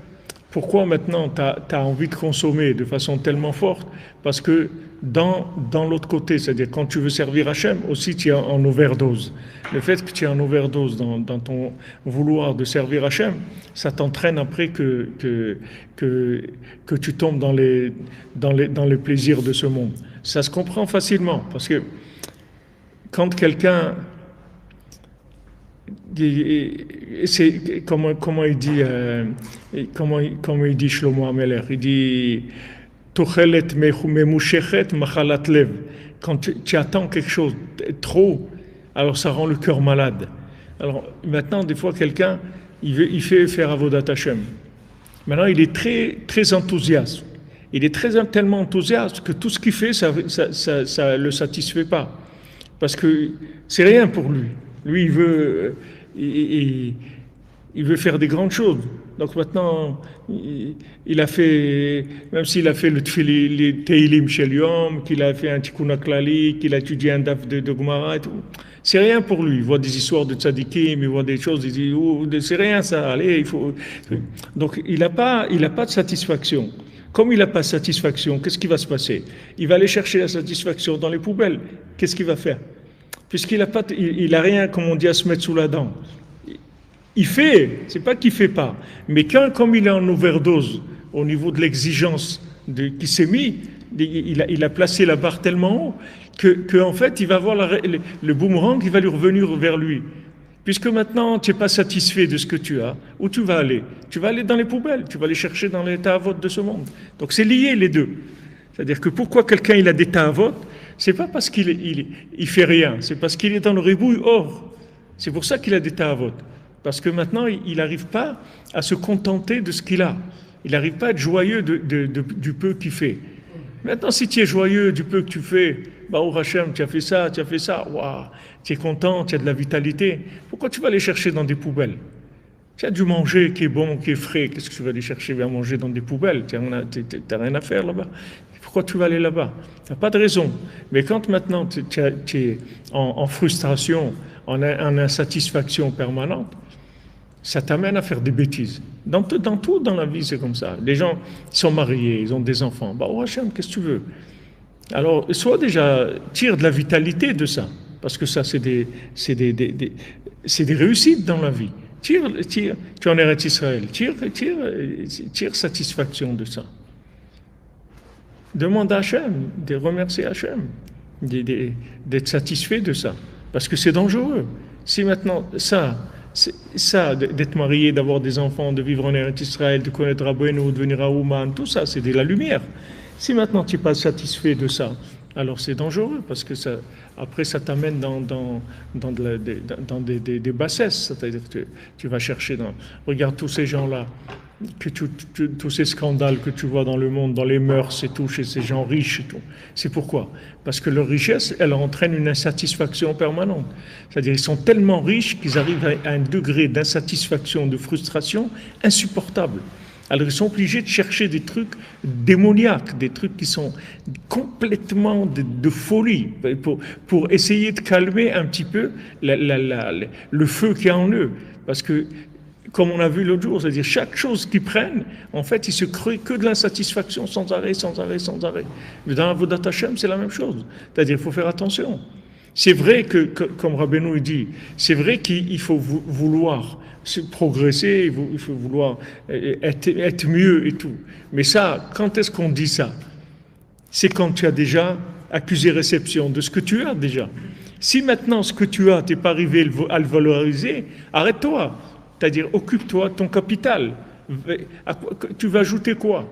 pourquoi maintenant tu as envie de consommer de façon tellement forte? Parce que dans l'autre côté, c'est-à-dire quand tu veux servir Hachem, aussi tu es en overdose. Le fait que tu es en overdose dans ton vouloir de servir Hachem, ça t'entraîne après que tu tombes dans les plaisirs de ce monde. Ça se comprend facilement, parce que quand quelqu'un... C'est comment il dit Shlomo Ameler, il dit Tochelet memushechet machalat lev. Quand tu attends quelque chose trop, alors ça rend le cœur malade. Alors maintenant, des fois, quelqu'un il fait faire avodat Hashem. Maintenant, il est très très enthousiaste. Il est tellement enthousiaste que tout ce qu'il fait, ça le satisfait pas, parce que c'est rien pour lui. Lui, il veut faire des grandes choses. Donc maintenant, il a fait, même s'il a fait le Teilim Shel Yom, qu'il a fait un Tikkun HaKlali, qu'il a étudié un daf de Gemara et tout, c'est rien pour lui. Il voit des histoires de tzadikim, il voit des choses, il dit, oh, c'est rien ça, allez, il faut... Donc il n'a pas de satisfaction. Comme il n'a pas de satisfaction, qu'est-ce qui va se passer? Il va aller chercher la satisfaction dans les poubelles. Qu'est-ce qu'il va faire? Puisqu'il n'a pas, il a rien, comme on dit, à se mettre sous la dent. Il fait, c'est pas qu'il fait pas, mais comme il est en overdose au niveau de l'exigence qui s'est mis, il a placé la barre tellement haut que en fait, il va avoir le boomerang qui va lui revenir vers lui. Puisque maintenant, tu n'es pas satisfait de ce que tu as, où tu vas aller? Tu vas aller dans les poubelles, tu vas aller chercher dans les ta'avot de ce monde. Donc c'est lié les deux. C'est-à-dire que pourquoi quelqu'un il a des ta'avot, c'est pas parce qu'il fait rien, c'est parce qu'il est dans le ribouille or. C'est pour ça qu'il a des ta'avot. Parce que maintenant, il n'arrive pas à se contenter de ce qu'il a. Il n'arrive pas à être joyeux du peu qu'il fait. Maintenant, si tu es joyeux du peu que tu fais, Baruch Hashem, tu as fait ça, wow, tu es content, tu as de la vitalité, pourquoi tu vas aller chercher dans des poubelles? Tu as du manger qui est bon, qui est frais, qu'est-ce que tu vas aller chercher à manger dans des poubelles? Tu n'as rien à faire là-bas. Pourquoi tu vas aller là-bas? Tu n'as pas de raison. Mais quand maintenant tu es en frustration, en insatisfaction permanente, ça t'amène à faire des bêtises. Dans tout dans la vie, c'est comme ça. Les gens sont mariés, ils ont des enfants. Bah, oh Hachem, qu'est-ce que tu veux? Alors, soit déjà, tire de la vitalité de ça, parce que ça, c'est des réussites dans la vie. Tire, tu es en Eretz Israël, tire satisfaction de ça. Demande à Hachem, de remercier Hachem, d'être satisfait de ça, parce que c'est dangereux. Si maintenant, ça, d'être marié, d'avoir des enfants, de vivre en Eretz Israël, de connaître Rabbeinu, de devenir à Ouman, tout ça, c'est de la lumière. Si maintenant tu n'es pas satisfait de ça, alors c'est dangereux parce que ça, après ça t'amène dans des bassesses. C'est-à-dire que tu vas chercher regarde tous ces gens-là, tous ces scandales que tu vois dans le monde, dans les mœurs et tout, chez ces gens riches et tout. C'est pourquoi? Parce que leur richesse, elle entraîne une insatisfaction permanente. C'est-à-dire ils sont tellement riches qu'ils arrivent à un degré d'insatisfaction, de frustration insupportable. Alors ils sont obligés de chercher des trucs démoniaques, des trucs qui sont complètement de folie, pour essayer de calmer un petit peu le feu qui est en eux. Parce que, comme on a vu l'autre jour, c'est-à-dire chaque chose qu'ils prennent, en fait, ils se créent que de l'insatisfaction sans arrêt. Mais dans la Avodat Hashem, c'est la même chose. C'est-à-dire qu'il faut faire attention. C'est vrai que, comme Rabbeinu dit, c'est vrai qu'il faut vouloir progresser, il faut vouloir être mieux et tout. Mais ça, quand est-ce qu'on dit ça? C'est quand tu as déjà accusé réception de ce que tu as déjà. Si maintenant ce que tu as, tu n'es pas arrivé à le valoriser, arrête-toi. C'est-à-dire, occupe-toi de ton capital. Tu vas ajouter quoi?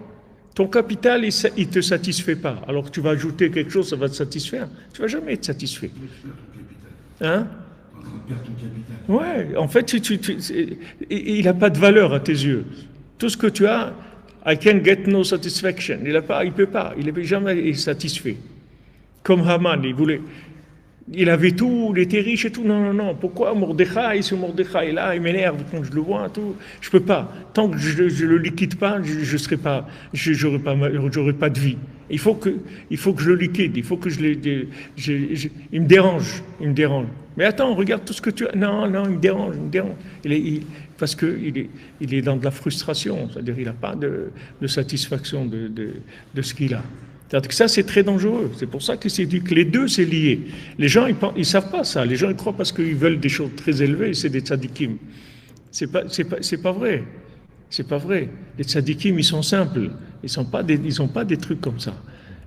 Ton capital, il ne te satisfait pas. Alors que tu vas ajouter quelque chose, ça va te satisfaire. Tu ne vas jamais être satisfait. Hein? Ouais, en fait, il n'a pas de valeur à tes yeux. Tout ce que tu as, I can get no satisfaction. Il ne peut pas, il n'est jamais satisfait. Comme Haman, il avait tout, il était riche et tout. Non. Pourquoi Mordechai, ce Mordechai là, il m'énerve quand je le vois, tout. Je peux pas. Tant que je le liquide pas, j'aurai pas de vie. Il faut que je le liquide. Il faut que il me dérange. Mais attends, regarde tout ce que tu as. Non, il me dérange. Parce que il est dans de la frustration. C'est-à-dire, il n'a pas de satisfaction de ce qu'il a. C'est-à-dire que ça, c'est très dangereux. C'est pour ça que c'est dit que les deux, c'est lié. Les gens, ils savent pas ça. Les gens, ils croient parce qu'ils veulent des choses très élevées, c'est des tzadikim. C'est pas vrai. C'est pas vrai. Les tzadikim, ils sont simples. Ils n'ont pas des trucs comme ça.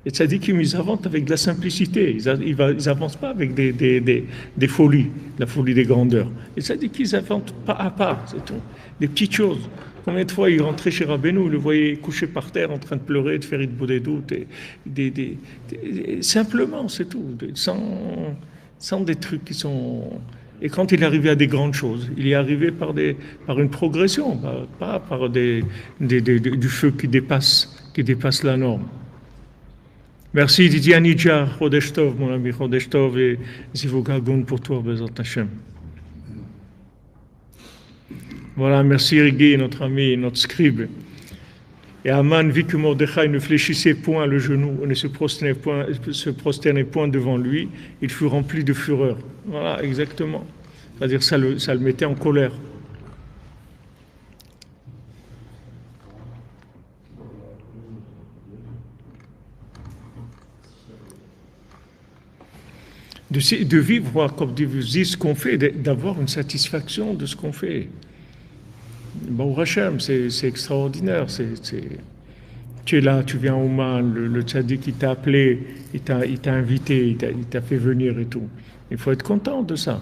Les tzadikim, ils avancent avec de la simplicité. Ils avancent pas avec des folies, la folie des grandeurs. Les tzadikim, ils avancent pas à pas, c'est tout. Des petites choses. Combien de fois il rentrait chez Rabbeinu, il le voyait couché par terre en train de pleurer, de faire une boudé doute, simplement, c'est tout, sans des trucs qui sont... Et quand il est arrivé à des grandes choses, il est arrivé par une progression, pas par du feu qui dépasse la norme. Merci Didier Anidja, Chodesh Tov, mon ami Chodesh Tov, et Zivug Hagun pour toi, Bezat Hashem. Voilà, merci Rigui, notre ami, notre scribe. Et Haman vit que Mordechai ne fléchissait point le genou, ne se prosternait point devant lui, il fut rempli de fureur. Voilà, exactement. C'est-à-dire ça le mettait en colère. De vivre, comme dit ce qu'on fait, d'avoir une satisfaction de ce qu'on fait. Baruch Hashem, c'est extraordinaire. Tu es là, tu viens au Man, le tzaddik, il t'a appelé, il t'a invité, il t'a fait venir et tout. Il faut être content de ça.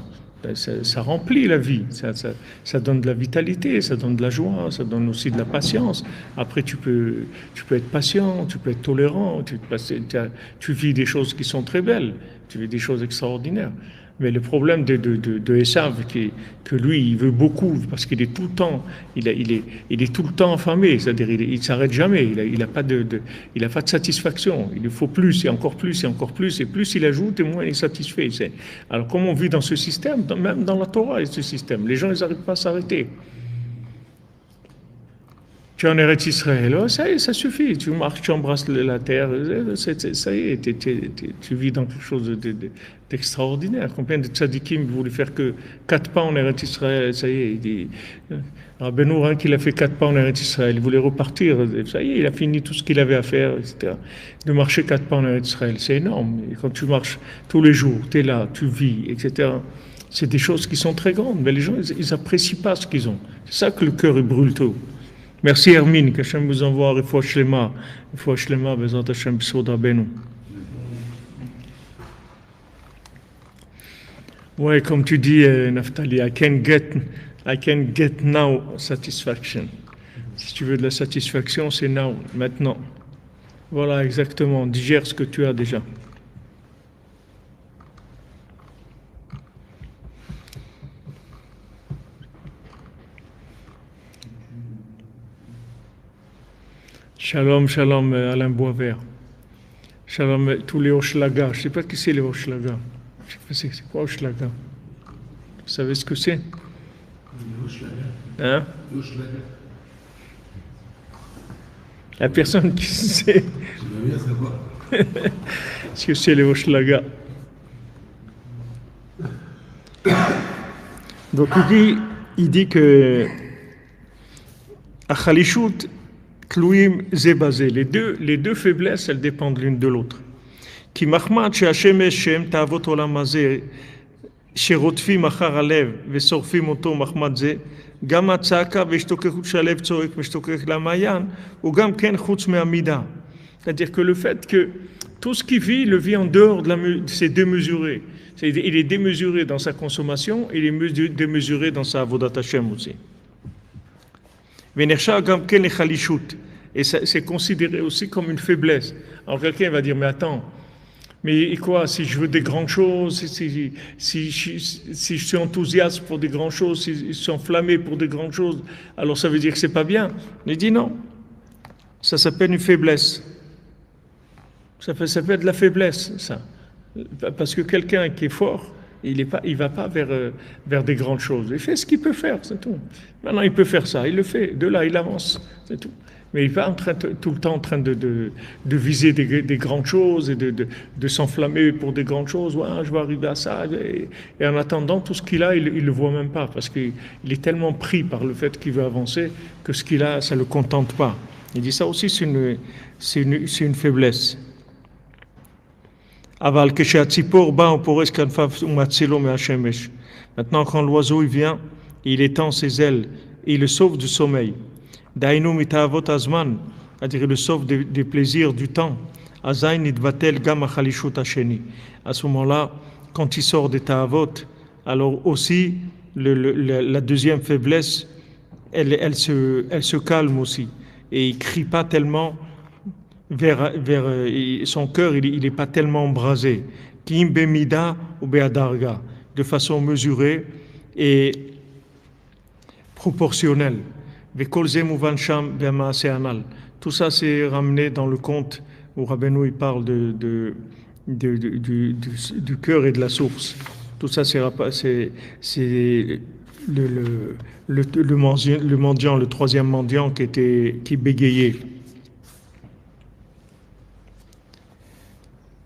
Ça remplit la vie, ça donne de la vitalité, ça donne de la joie, aussi de la patience. Après, tu peux être patient, tu peux être tolérant, tu vis des choses qui sont très belles, tu vis des choses extraordinaires. Mais le problème de Esav, que lui, il veut beaucoup, parce qu'il est tout le temps, il est tout le temps affamé, c'est-à-dire il s'arrête jamais, il n'a pas de satisfaction, il lui faut plus, et encore plus, et encore plus, et plus il ajoute, et moins il est satisfait. Alors comme on vit dans ce système, même dans la Torah, il y a ce système, les gens, ils n'arrivent pas à s'arrêter. Tu es en Eretz Israël, oh, ça y est, ça suffit. Tu marches, tu embrasses la terre, ça y est, tu vis dans quelque chose d'extraordinaire. Combien de tzadikim voulaient faire que 4 pas en Eretz Israël, ça y est, il dit. Rabbeinu, hein, qu'il a fait 4 pas en Eretz Israël, il voulait repartir, ça y est, il a fini tout ce qu'il avait à faire, etc. De marcher 4 pas en Eretz Israël, c'est énorme. Et quand tu marches tous les jours, tu es là, tu vis, etc. C'est des choses qui sont très grandes, mais les gens, ils n'apprécient pas ce qu'ils ont. C'est ça que le cœur il brûle tout. Merci Hermine, qu'Hachem vous envoie Refoua Shlema, Bezrat Hashem B'Sod Rabbeinu. Ouais, comme tu dis, Naftali, I can get now satisfaction. Si tu veux de la satisfaction, c'est now, maintenant. Voilà, exactement. Digère ce que tu as déjà. Shalom, shalom, Alain Boisvert. Shalom, tous les Hoshlaga. Je ne sais pas qui c'est les Hoshlaga. Je sais pas c'est quoi Hoshlaga. Vous savez ce que c'est? Hein? La personne qui sait. Ce que c'est les Hoshlaga. Donc il dit que Achalishut Tluim Zebazé. Les deux faiblesses, elles dépendent l'une de l'autre. Ki machmat she'Hashem Eshem ta'avot olam hazeh שרודפים אחר הלב ושורפים אותו מחמד זה, גם הצעקה והשתוקקות שהלב צועק ושתוקק למעיין, הוא גם כן חוץ מהמידה. C'est-à-dire que le fait que tout ce qui vit, le vit en dehors c'est démesuré. Il est démesuré dans sa consommation, il est démesuré dans sa avodat Hashem aussi. ונחשב גם כן לחלישות. Et c'est considéré aussi comme une faiblesse. Alors quelqu'un va dire, mais attends, mais quoi, si je veux des grandes choses, si je suis enthousiaste pour des grandes choses, si je suis enflammé pour des grandes choses, alors ça veut dire que c'est pas bien. Il dit non, ça s'appelle une faiblesse. Ça s'appelle de la faiblesse, ça. Parce que quelqu'un qui est fort, il va pas vers des grandes choses. Il fait ce qu'il peut faire, c'est tout. Maintenant, il peut faire ça, il le fait. De là, il avance, c'est tout. Mais il n'est pas tout le temps en train de viser des grandes choses et de s'enflammer pour des grandes choses. Ouais, je vais arriver à ça. Et en attendant, tout ce qu'il a, il ne le voit même pas parce qu'il est tellement pris par le fait qu'il veut avancer que ce qu'il a, ça ne le contente pas. Il dit ça aussi, c'est une faiblesse. Maintenant, quand l'oiseau il vient, il étend ses ailes et il le sauve du sommeil. Dainu mitavot azman, c'est-à-dire il le sauve des plaisirs du temps. Azain nidbatel gam achalishut hasheni. À ce moment-là, quand il sort des ta'avot, alors aussi la deuxième faiblesse, elle se calme aussi et il crie pas tellement vers son cœur, il n'est pas tellement embrasé. Kim bemida ou beadarga, de façon mesurée et proportionnelle. Tout ça, c'est ramené dans le conte où Rabbeinu il parle du cœur et de la source. Tout ça, c'est le mendiant, le troisième mendiant qui bégayait.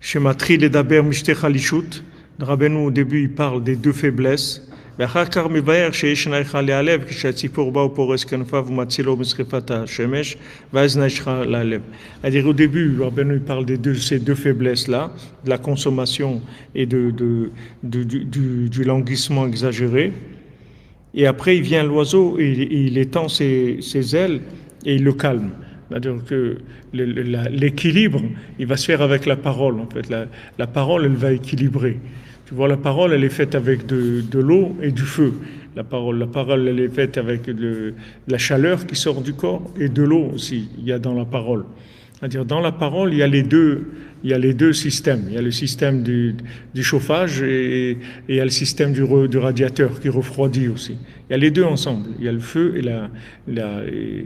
Shematri le daber mishte chalishut. Rabbeinu au début il parle des deux faiblesses. ואחר מבאר שיש נייך להלב כשהציפור בא ופורס כנפיו ומצילו משרפת השמש ואז נייך להלב. C'est-à-dire au début, Rabbeinu parle ces deux faiblesses-là, de la consommation et du languissement exagéré. Et après, il vient l'oiseau et il étend ses ailes et il le calme. C'est-à-dire que l'équilibre, il va se faire avec la parole. En fait, la parole, elle va équilibrer. Tu vois, la parole, elle est faite avec de l'eau et du feu. La parole, elle est faite avec de la chaleur qui sort du corps et de l'eau aussi. Il y a dans la parole. C'est-à-dire, dans la parole, il y a les deux systèmes. Il y a le système du chauffage et il y a le système du radiateur qui refroidit aussi. Il y a les deux ensemble. Il y a le feu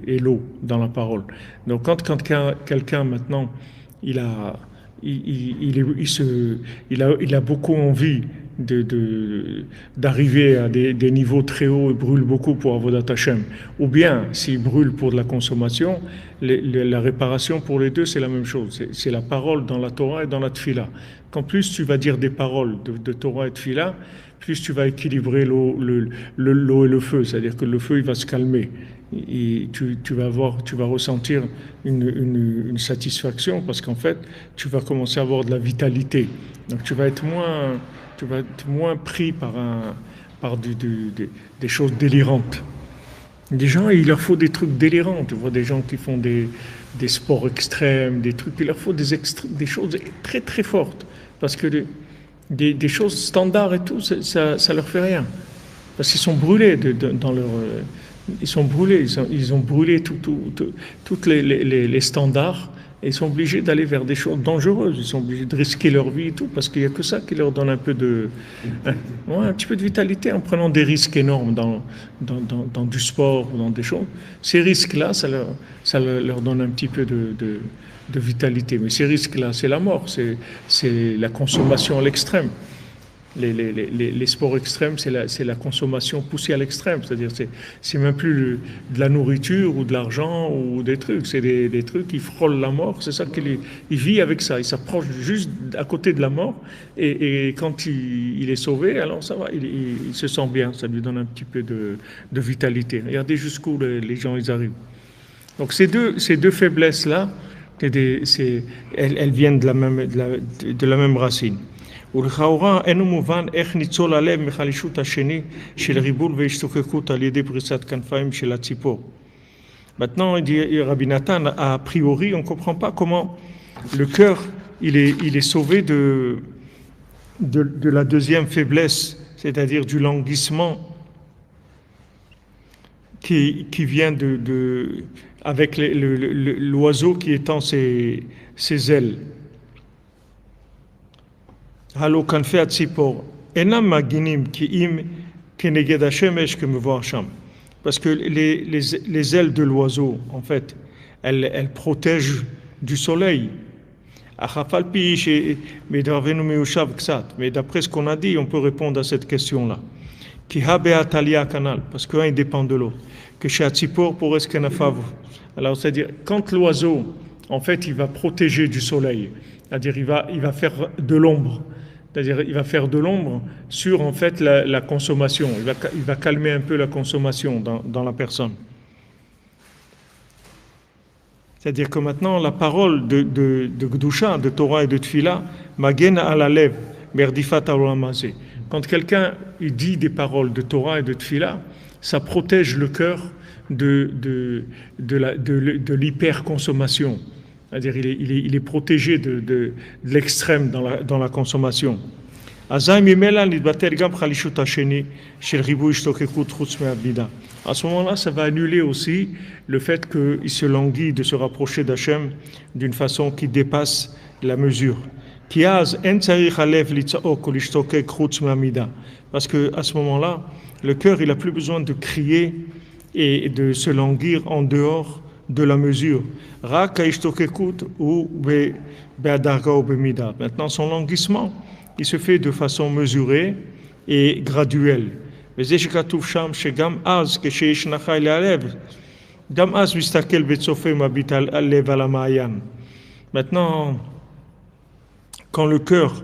et l'eau dans la parole. Donc, quand quelqu'un maintenant, il a beaucoup envie d'arriver à des niveaux très hauts et brûle beaucoup pour Avodat Hashem. Ou bien, s'il brûle pour de la consommation, la réparation pour les deux, c'est la même chose. C'est la parole dans la Torah et dans la Tfila. Qu'en plus tu vas dire des paroles de Torah et Tfila, plus tu vas équilibrer l'eau et le feu. C'est-à-dire que le feu, il va se calmer. Et tu vas ressentir une satisfaction parce qu'en fait, tu vas commencer à avoir de la vitalité. Donc tu vas être moins pris par des choses délirantes. Des gens, il leur faut des trucs délirants. Tu vois des gens qui font des sports extrêmes, des trucs, il leur faut des choses très très fortes. Parce que des choses standards et tout, ça leur fait rien. Parce qu'ils sont brûlés dans leur... Ils sont brûlés, ils ont brûlé tous les standards et ils sont obligés d'aller vers des choses dangereuses. Ils sont obligés de risquer leur vie et tout parce qu'il n'y a que ça qui leur donne un petit peu de vitalité en prenant des risques énormes dans du sport ou dans des choses. Ces risques-là, ça leur donne un petit peu de vitalité. Mais ces risques-là, c'est la mort, c'est la consommation à l'extrême. Les sports extrêmes, c'est la consommation poussée à l'extrême. C'est-à-dire, c'est même plus de la nourriture ou de l'argent ou des trucs. C'est des trucs qui frôlent la mort. C'est ça il vit avec ça. Il s'approche juste à côté de la mort. Et quand il est sauvé, alors ça va. Il se sent bien. Ça lui donne un petit peu de vitalité. Regardez jusqu'où les gens ils arrivent. Donc ces deux faiblesses-là, elles viennent de la même racine. ולכאורה אינו מובן איך ניצול הלב מחלישות השני של ריבול והשתוקקות על ידי פריסת כנפיים של הציפור. Maintenant, il dit Rabbi Nathan, a priori, on ne comprend pas comment le cœur il est sauvé de la deuxième faiblesse, c'est-à-dire du languissement qui vient avec l'oiseau qui étend ses ailes. הלא כנפי הציפור אינם מגינים כי אם כנגד השמש כמבואר שם. Parce que les ailes de l'oiseau, en fait, elles protègent du soleil. Mais d'après ce qu'on a dit, on peut répondre à cette question-là. Parce qu'un dépend de l'autre. Alors, c'est-à-dire, quand l'oiseau, en fait, il va protéger du soleil, c'est-à-dire il va faire de l'ombre. C'est-à-dire il va faire de l'ombre sur en fait la consommation. Il va calmer un peu la consommation dans la personne. C'est-à-dire que maintenant la parole de Gdusha, de Torah et de Tfila, Magen ala lev, merdifat alamazé. Quand quelqu'un il dit des paroles de Torah et de Tfila, ça protège le cœur de l'hyperconsommation. C'est-à-dire il est protégé de l'extrême dans la consommation. À ce moment-là, ça va annuler aussi le fait qu'il se languit de se rapprocher d'Hachem d'une façon qui dépasse la mesure. Parce qu'à ce moment-là, le cœur, il n'a plus besoin de crier et de se languir en dehors de la mesure. Maintenant, son languissement, il se fait de façon mesurée et graduelle. Maintenant, quand le cœur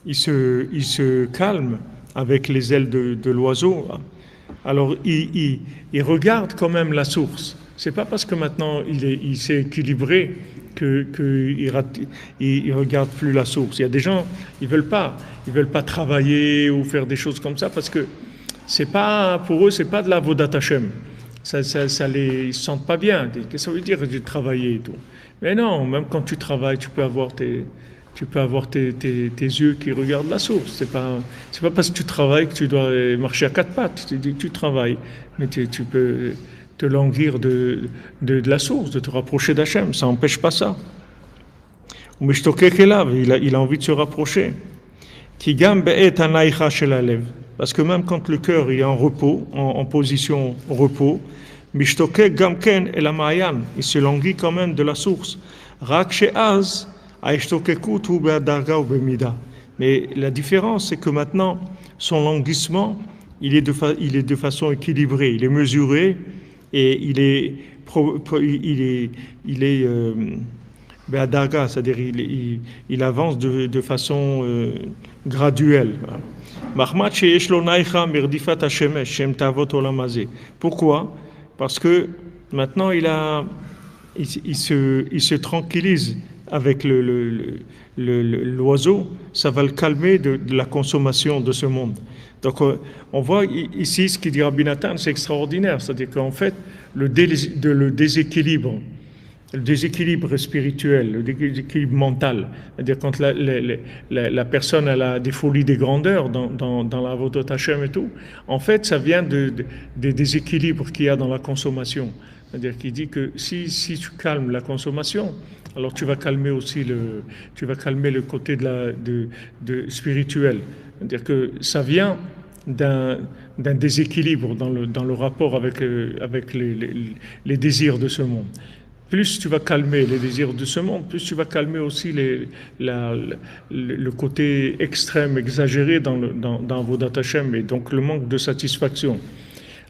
il se calme avec les ailes de l'oiseau, alors il regarde quand même la source. C'est pas parce que maintenant il s'est équilibré qu'il regarde plus la source. Il y a des gens, ils veulent pas travailler ou faire des choses comme ça parce que c'est pas, pour eux, c'est pas de la Avodat Hashem. Ils se sentent pas bien. Qu'est-ce que ça veut dire de travailler et tout? Mais non, même quand tu travailles, tu peux avoir tes yeux qui regardent la source. C'est pas parce que tu travailles que tu dois marcher à quatre pattes. Tu travailles, mais tu peux te languir de la source, de te rapprocher d'Hachem. Ça n'empêche pas ça. Il a envie de se rapprocher. Parce que même quand le cœur est en repos, en position repos, il se languit quand Mais la différence, c'est que maintenant, son languissement, il est de façon équilibrée, il est mesuré et Be'adaga, c'est-à-dire il avance de façon graduelle. Pourquoi? Parce que maintenant il se tranquillise avec l'oiseau, ça va le calmer de la consommation de ce monde. Donc on voit ici ce qu'il dit Rabbi Nathan, c'est extraordinaire, c'est-à-dire qu'en fait le déséquilibre spirituel, le déséquilibre mental, c'est-à-dire quand la personne elle a des folies, des grandeurs dans la Avodat Hashem et tout, en fait ça vient des déséquilibres qu'il y a dans la consommation. C'est-à-dire qu'il dit que si tu calmes la consommation, alors tu vas calmer aussi le côté de spirituel. C'est-à-dire que ça vient d'un déséquilibre dans le rapport avec les désirs de ce monde. Plus tu vas calmer les désirs de ce monde, plus tu vas calmer aussi le côté extrême, exagéré dans Avodat Hashem, et donc le manque de satisfaction.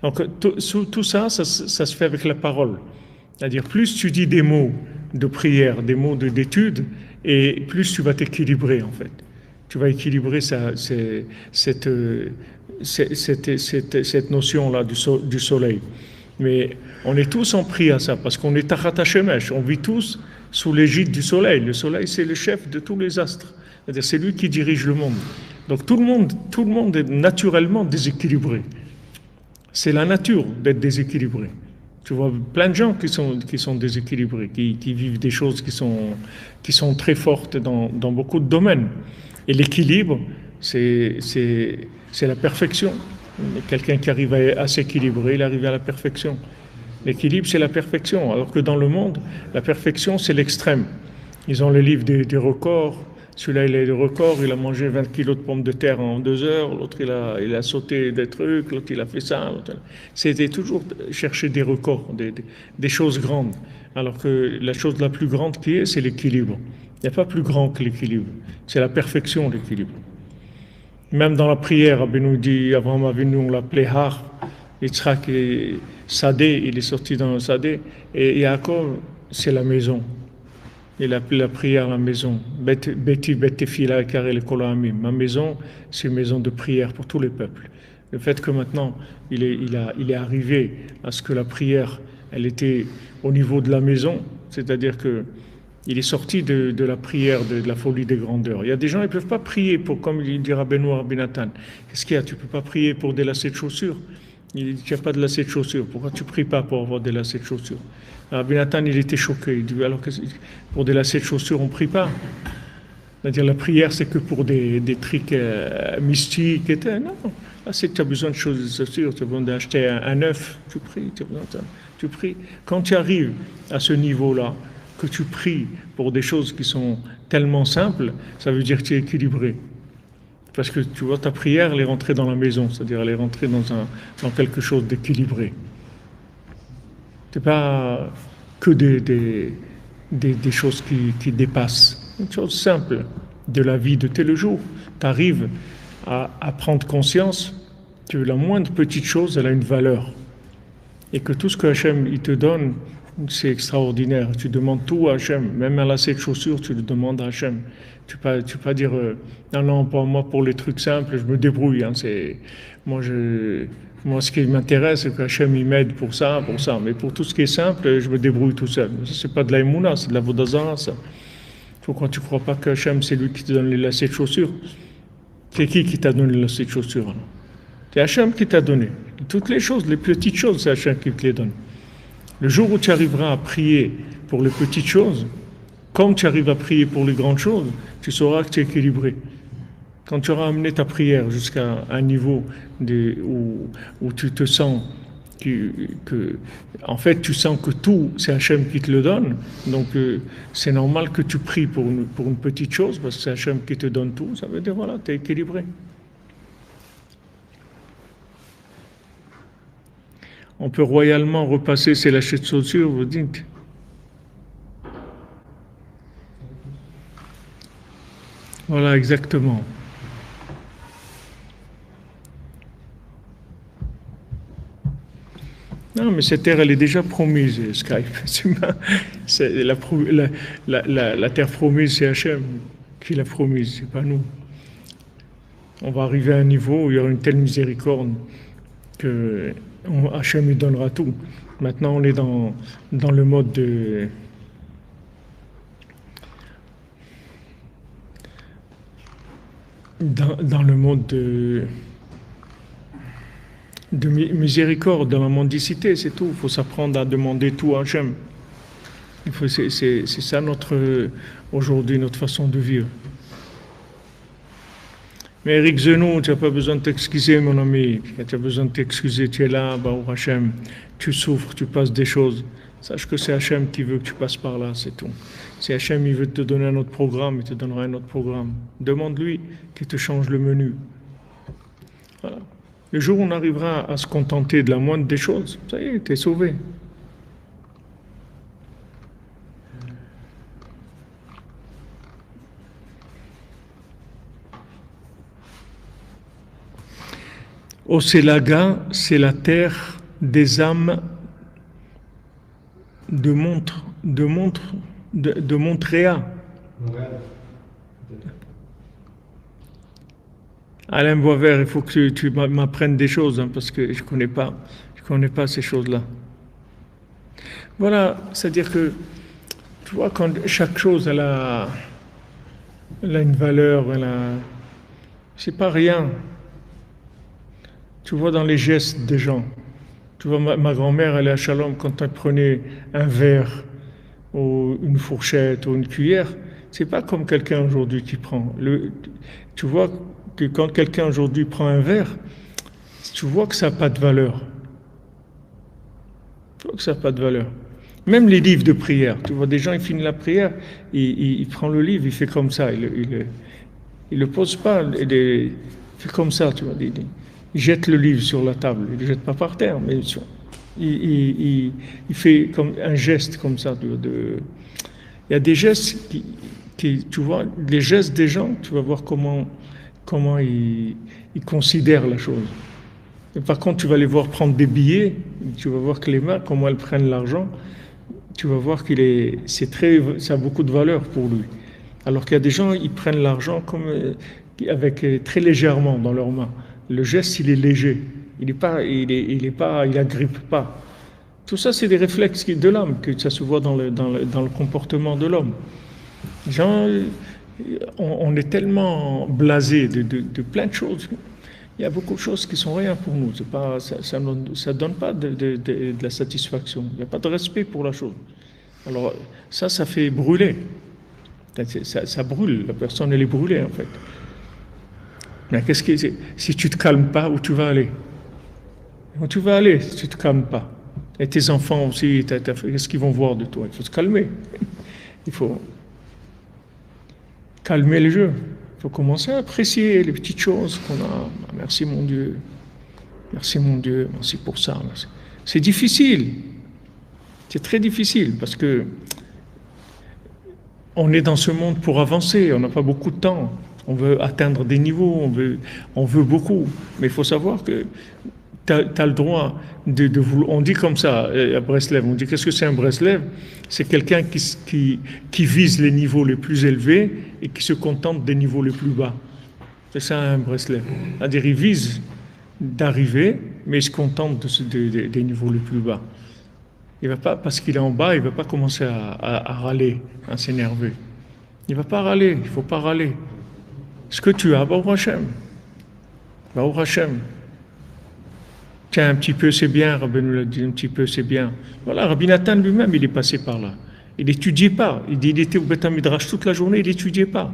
Donc tout ça se fait avec la parole. C'est-à-dire plus tu dis des mots de prière, des mots d'étude, et plus tu vas t'équilibrer en fait. Tu vas équilibrer cette notion-là du soleil. Mais on est tous en pris à ça, parce qu'on est Tachat Hashemesh, on vit tous sous l'égide du soleil. Le soleil, c'est le chef de tous les astres. C'est-à-dire, c'est lui qui dirige le monde. Donc tout le monde est naturellement déséquilibré. C'est la nature d'être déséquilibré. Tu vois plein de gens qui sont déséquilibrés, qui vivent des choses qui sont très fortes dans beaucoup de domaines. Et l'équilibre, c'est la perfection. Quelqu'un qui arrive à s'équilibrer, il arrive à la perfection. L'équilibre, c'est la perfection. Alors que dans le monde, la perfection, c'est l'extrême. Ils ont le livre des records. Celui-là, il a le record, il a mangé 20 kilos de pommes de terre en 2 heures. L'autre, il a sauté des trucs. L'autre, il a fait ça. C'était toujours chercher des records, des choses grandes. Alors que la chose la plus grande qui est, c'est l'équilibre. Il n'y a pas plus grand que l'équilibre. C'est la perfection, l'équilibre. Même dans la prière, Rabbeinu dit, Abraham Avinu, on l'appelait Har, Yitzhak et Sadé, il est sorti dans le Sadé, et Yaakov, c'est la maison. Il appelle la prière la maison. Beti, Betefila, Karel, Kolahamim. Ma maison, c'est une maison de prière pour tous les peuples. Le fait que maintenant, il est arrivé à ce que la prière, elle était au niveau de la maison, c'est-à-dire que il est sorti de la prière, de la folie des grandeurs. Il y a des gens, ils ne peuvent pas prier pour, comme il dit Rabbeinu Rabbi Nathan. Qu'est-ce qu'il y a? Tu ne peux pas prier pour des lacets de chaussures. Il dit, tu n'as pas de lacets de chaussures. Pourquoi tu ne pries pas pour avoir des lacets de chaussures? Rabbi Nathan, il était choqué. Il dit, alors pour des lacets de chaussures, on ne prie pas. C'est-à-dire, la prière, c'est que pour des trucs mystiques. Non, là, c'est que tu as besoin de choses de chaussures. Tu as besoin d'acheter un œuf. Tu pries, tu pries. Quand tu arrives à ce niveau-là, que tu pries pour des choses qui sont tellement simples, ça veut dire que tu es équilibré. Parce que tu vois, ta prière, elle est rentrée dans la maison, c'est-à-dire elle est rentrée dans quelque chose d'équilibré. Ce n'est pas que des choses qui dépassent. Une chose simple de la vie de tel jour. Tu arrives à prendre conscience que la moindre petite chose, elle a une valeur. Et que tout ce que Hachem il te donne, c'est extraordinaire. Tu demandes tout à Hachem. Même un lacet de chaussures, tu le demandes à Hachem. Tu peux pas dire non, pas moi pour les trucs simples, je me débrouille. Hein, moi, ce qui m'intéresse, c'est que Hachem il m'aide pour ça. Mais pour tout ce qui est simple, je me débrouille tout seul. Ça, c'est pas de la émouna, c'est de la vodazara, ça. Quand tu crois pas que Hachem, c'est lui qui te donne les lacets de chaussures. C'est qui t'a donné les lacets de chaussures alors? C'est Hachem qui t'a donné. Toutes les choses, les petites choses, c'est Hachem qui te les donne. Le jour où tu arriveras à prier pour les petites choses, comme tu arrives à prier pour les grandes choses, tu sauras que tu es équilibré. Quand tu auras amené ta prière jusqu'à un niveau où tu te sens en fait, tu sens que tout, c'est Hachem qui te le donne, donc c'est normal que tu pries pour une petite chose, parce que c'est Hachem qui te donne tout, ça veut dire, voilà, tu es équilibré. On peut royalement repasser ses lacets de chaussures, vous dites. Voilà, exactement. Non, mais cette terre, elle est déjà promise, Skype. La terre promise, c'est Hachem qui l'a promise, c'est pas nous. On va arriver à un niveau où il y aura une telle miséricorde que Hachem lui donnera tout. Maintenant, on est dans le mode de... Dans le mode de miséricorde, dans la mendicité, c'est tout. Il faut s'apprendre à demander tout à Hachem. C'est ça aujourd'hui notre façon de vivre. Mais Eric Zenou, tu n'as pas besoin de t'excuser, mon ami. Tu as besoin de t'excuser, tu es là, Baruch Hachem. Tu souffres, tu passes des choses. Sache que c'est Hachem qui veut que tu passes par là, c'est tout. Si Hachem il veut te donner un autre programme, il te donnera un autre programme. Demande-lui qu'il te change le menu. Voilà. Le jour où on arrivera à se contenter de la moindre des choses, ça y est, t'es sauvé. Oselaga, c'est la terre des âmes de Montréal. Alain Boisvert, il faut que tu m'apprennes des choses, hein, parce que je connais pas ces choses-là. Voilà, c'est-à-dire que, tu vois, quand chaque chose, elle a une valeur, c'est pas rien. Tu vois dans les gestes des gens. Tu vois, ma grand-mère, elle est à Shalom, quand elle prenait un verre, ou une fourchette, ou une cuillère, c'est pas comme quelqu'un aujourd'hui qui prend. Tu vois que quand quelqu'un aujourd'hui prend un verre, tu vois que ça n'a pas de valeur. Tu vois que ça n'a pas de valeur. Même les livres de prière, tu vois, des gens, ils finissent la prière, il prend le livre, il fait comme ça, il le pose pas, il fait comme ça, tu vois, il jette le livre sur la table, il ne le jette pas par terre, mais il fait comme un geste comme ça. Il y a des gestes qui, tu vois, les gestes des gens, tu vas voir comment ils considèrent la chose. Et par contre, tu vas les voir prendre des billets, tu vas voir que les mains, comment elles prennent l'argent, tu vas voir ça a beaucoup de valeur pour lui. Alors qu'il y a des gens, ils prennent l'argent très légèrement dans leurs mains. Le geste, il est léger. Il agrippe pas. Tout ça, c'est des réflexes de l'homme, que ça se voit dans le comportement de l'homme. Les gens, on est tellement blasé de plein de choses. Il y a beaucoup de choses qui sont rien pour nous. Ça donne pas de la satisfaction. Il n'y a pas de respect pour la chose. Alors ça fait brûler. Ça brûle. La personne, elle est brûlée en fait. Mais si tu te calmes pas, où tu vas aller? Où tu vas aller si tu te calmes pas? Et tes enfants aussi, qu'est-ce qu'ils vont voir de toi? Il faut se calmer. Il faut calmer le jeu. Il faut commencer à apprécier les petites choses qu'on a. Merci mon Dieu. Merci mon Dieu. Merci pour ça. C'est difficile. C'est très difficile parce que on est dans ce monde pour avancer. On n'a pas beaucoup de temps. On veut atteindre des niveaux. On veut beaucoup. Mais il faut savoir que tu as le droit de vouloir. On dit comme ça à Breslev. On dit qu'est-ce que c'est un Breslev? C'est quelqu'un qui vise les niveaux les plus élevés et qui se contente des niveaux les plus bas. C'est ça un Breslev. C'est-à-dire il vise d'arriver, mais il se contente des niveaux les plus bas. Il va pas, parce qu'il est en bas, il ne va pas commencer à râler, à s'énerver. Il ne va pas râler, il ne faut pas râler. Ce que tu as, Baruch Hashem. Baruch Hashem. Tiens, un petit peu c'est bien, Rabbi nous l'a dit, un petit peu c'est bien. Voilà, Rabbi Nathan lui-même, il est passé par là. Il n'étudiait pas. Il était au Beth Midrash toute la journée, il n'étudiait pas.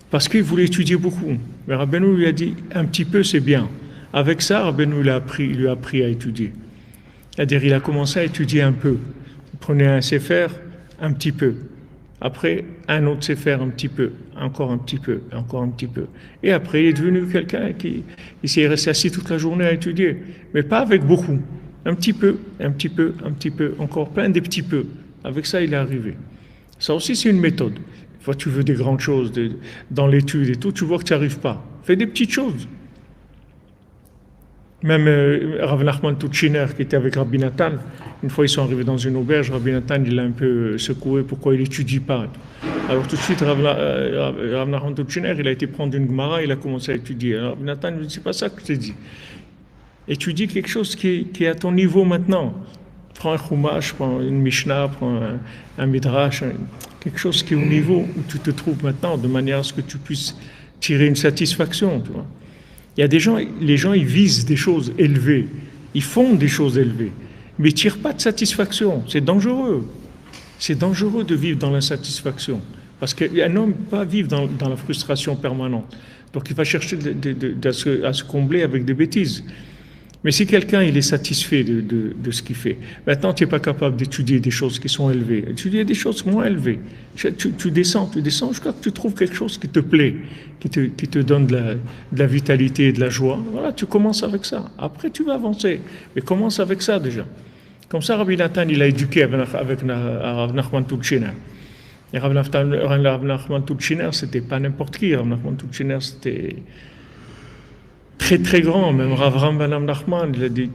Parce qu'il voulait étudier beaucoup. Mais Rabbi nous lui a dit, un petit peu c'est bien. Avec ça, Rabbi nous lui a appris à étudier. C'est-à-dire, il a commencé à étudier un peu. Il prenait un sefer, un petit peu. Après, un autre sefer, un petit peu. Encore un petit peu, encore un petit peu. Et après, il est devenu quelqu'un qui s'est resté assis toute la journée à étudier. Mais pas avec beaucoup. Un petit peu, un petit peu, un petit peu. Encore plein des petits peu. Avec ça, il est arrivé. Ça aussi, c'est une méthode. fois, tu veux des grandes choses dans l'étude et tout, tu vois que tu n'y arrives pas. Fais des petites choses. Même Rav Nachman Tutchiner, qui était avec Rabbi Nathan, une fois ils sont arrivés dans une auberge, Rabbi Nathan il l'a un peu secoué, pourquoi il n'étudie pas. Alors tout de suite, Rav Nachman Tutchiner, il a été prendre une Gemara, il a commencé à étudier. Alors Rabbi Nathan lui dit, c'est pas ça que je t'ai dit. Étudie quelque chose qui est à ton niveau maintenant. Prends un Chumash, prends une Mishnah, prends un Midrash, quelque chose qui est au niveau où tu te trouves maintenant, de manière à ce que tu puisses tirer une satisfaction, tu vois. Il y a des gens, les gens ils visent des choses élevées, ils font des choses élevées, mais ils ne tirent pas de satisfaction. C'est dangereux. C'est dangereux de vivre dans l'insatisfaction. Parce qu'un homme ne peut pas vivre dans la frustration permanente. Donc il va chercher à se combler avec des bêtises. Mais si quelqu'un il est satisfait de ce qu'il fait, maintenant tu n'es pas capable d'étudier des choses qui sont élevées, étudier des choses moins élevées. Tu descends jusqu'à ce que tu trouves quelque chose qui te plaît, qui te donne de la vitalité et de la joie. Voilà, tu commences avec ça. Après tu vas avancer, mais commence avec ça déjà. Comme ça, Rabbi Nathan il a éduqué avec Rav Nachman Tutchiner. Et Rav Nachman Tutchiner, c'était pas n'importe qui. Rav Nachman Tutchiner, c'était très très grand, même Rav Ben Nachman, il a dit,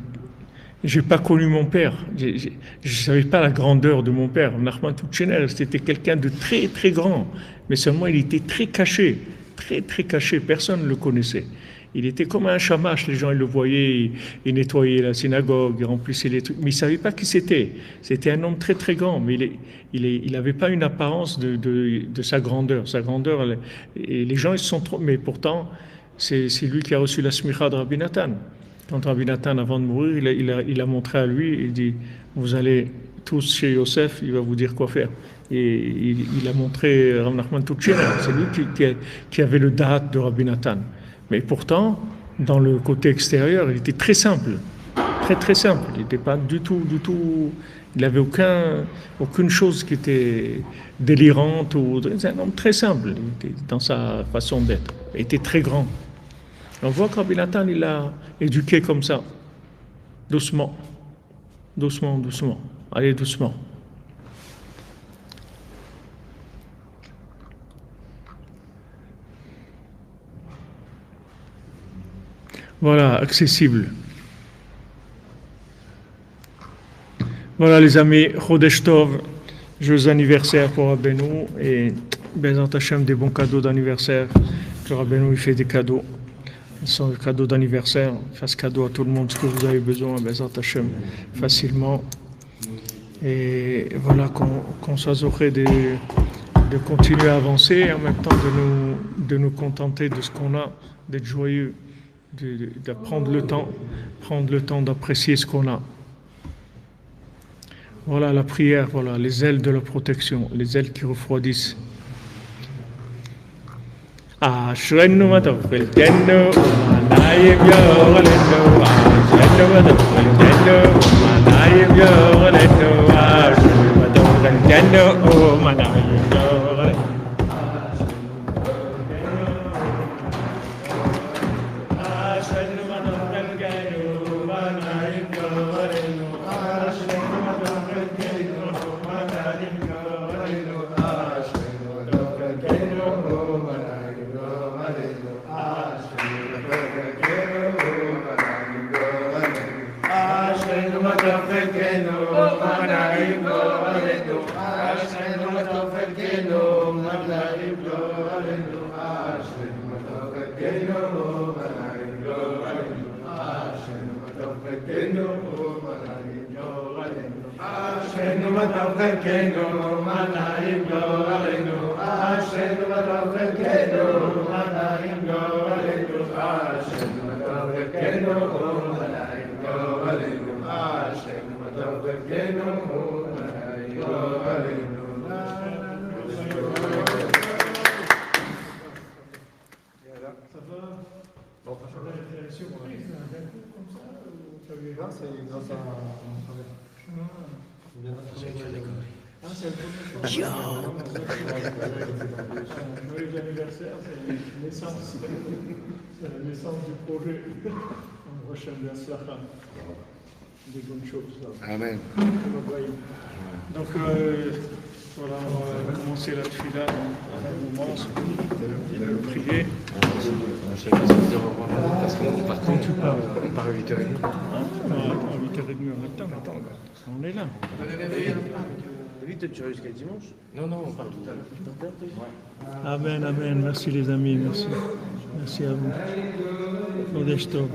j'ai pas connu mon père, je savais pas la grandeur de mon père. Nachman Tutchiner, c'était quelqu'un de très très grand, mais seulement il était très caché, personne ne le connaissait. Il était comme un shamash, les gens ils le voyaient, il nettoyait la synagogue, il remplissait les trucs, mais ils savaient pas qui c'était. C'était un homme très très grand, mais il avait pas une apparence de sa grandeur. Et les gens ils se sont trompés, mais pourtant c'est lui qui a reçu la smicha de Rabbi Nathan. Quand Rabbi Nathan, avant de mourir, il a montré à lui, il dit, vous allez tous chez Yosef, il va vous dire quoi faire. Et il a montré Rav Nachman Tutchiner, c'est lui qui avait le date de Rabbi Nathan. Mais pourtant, dans le côté extérieur, il était très simple, très simple. Il n'était pas du tout, il n'avait aucune chose qui était délirante. C'est un homme très simple, il était dans sa façon d'être. Il était très grand. On voit que Rabbi Nathan, il l'a éduqué comme ça, doucement. Allez, doucement. Voilà, accessible. Voilà les amis, Chodesh Tov, joyeux anniversaire pour Rabbeinu et Bezrat Hashem, des bons cadeaux d'anniversaire. Que Rabbeinu il fait des cadeaux. Ce sont des cadeaux d'anniversaire. Fasse cadeau à tout le monde ce que vous avez besoin, Bezrat Hashem, facilement. Et voilà qu'on soit zoré de continuer à avancer et en même temps de nous contenter de ce qu'on a, d'être joyeux, de prendre le temps d'apprécier ce qu'on a. Voilà la prière, voilà les ailes de la protection, les ailes qui refroidissent. Ashrenu matafiltenu, manayim yoralenu. Ashrenu matafiltenu, manayim yoralenu. Ashrenu matafiltenu, manayim yoralenu. Joyeux anniversaire, c'est la naissance du projet. des bonnes choses. Amen. Donc, voilà, on va commencer la tefila dans un moment, de prier. Je sais pas si vous avez revoir parce qu'on part quand tu pars on part à 8h30. À 8h30 au matin, on est là. Vite, tu restes jusqu'à dimanche? Non, on part tout à l'heure. Amen, amen. Merci les amis, merci. Merci à vous. Kodesh Tov.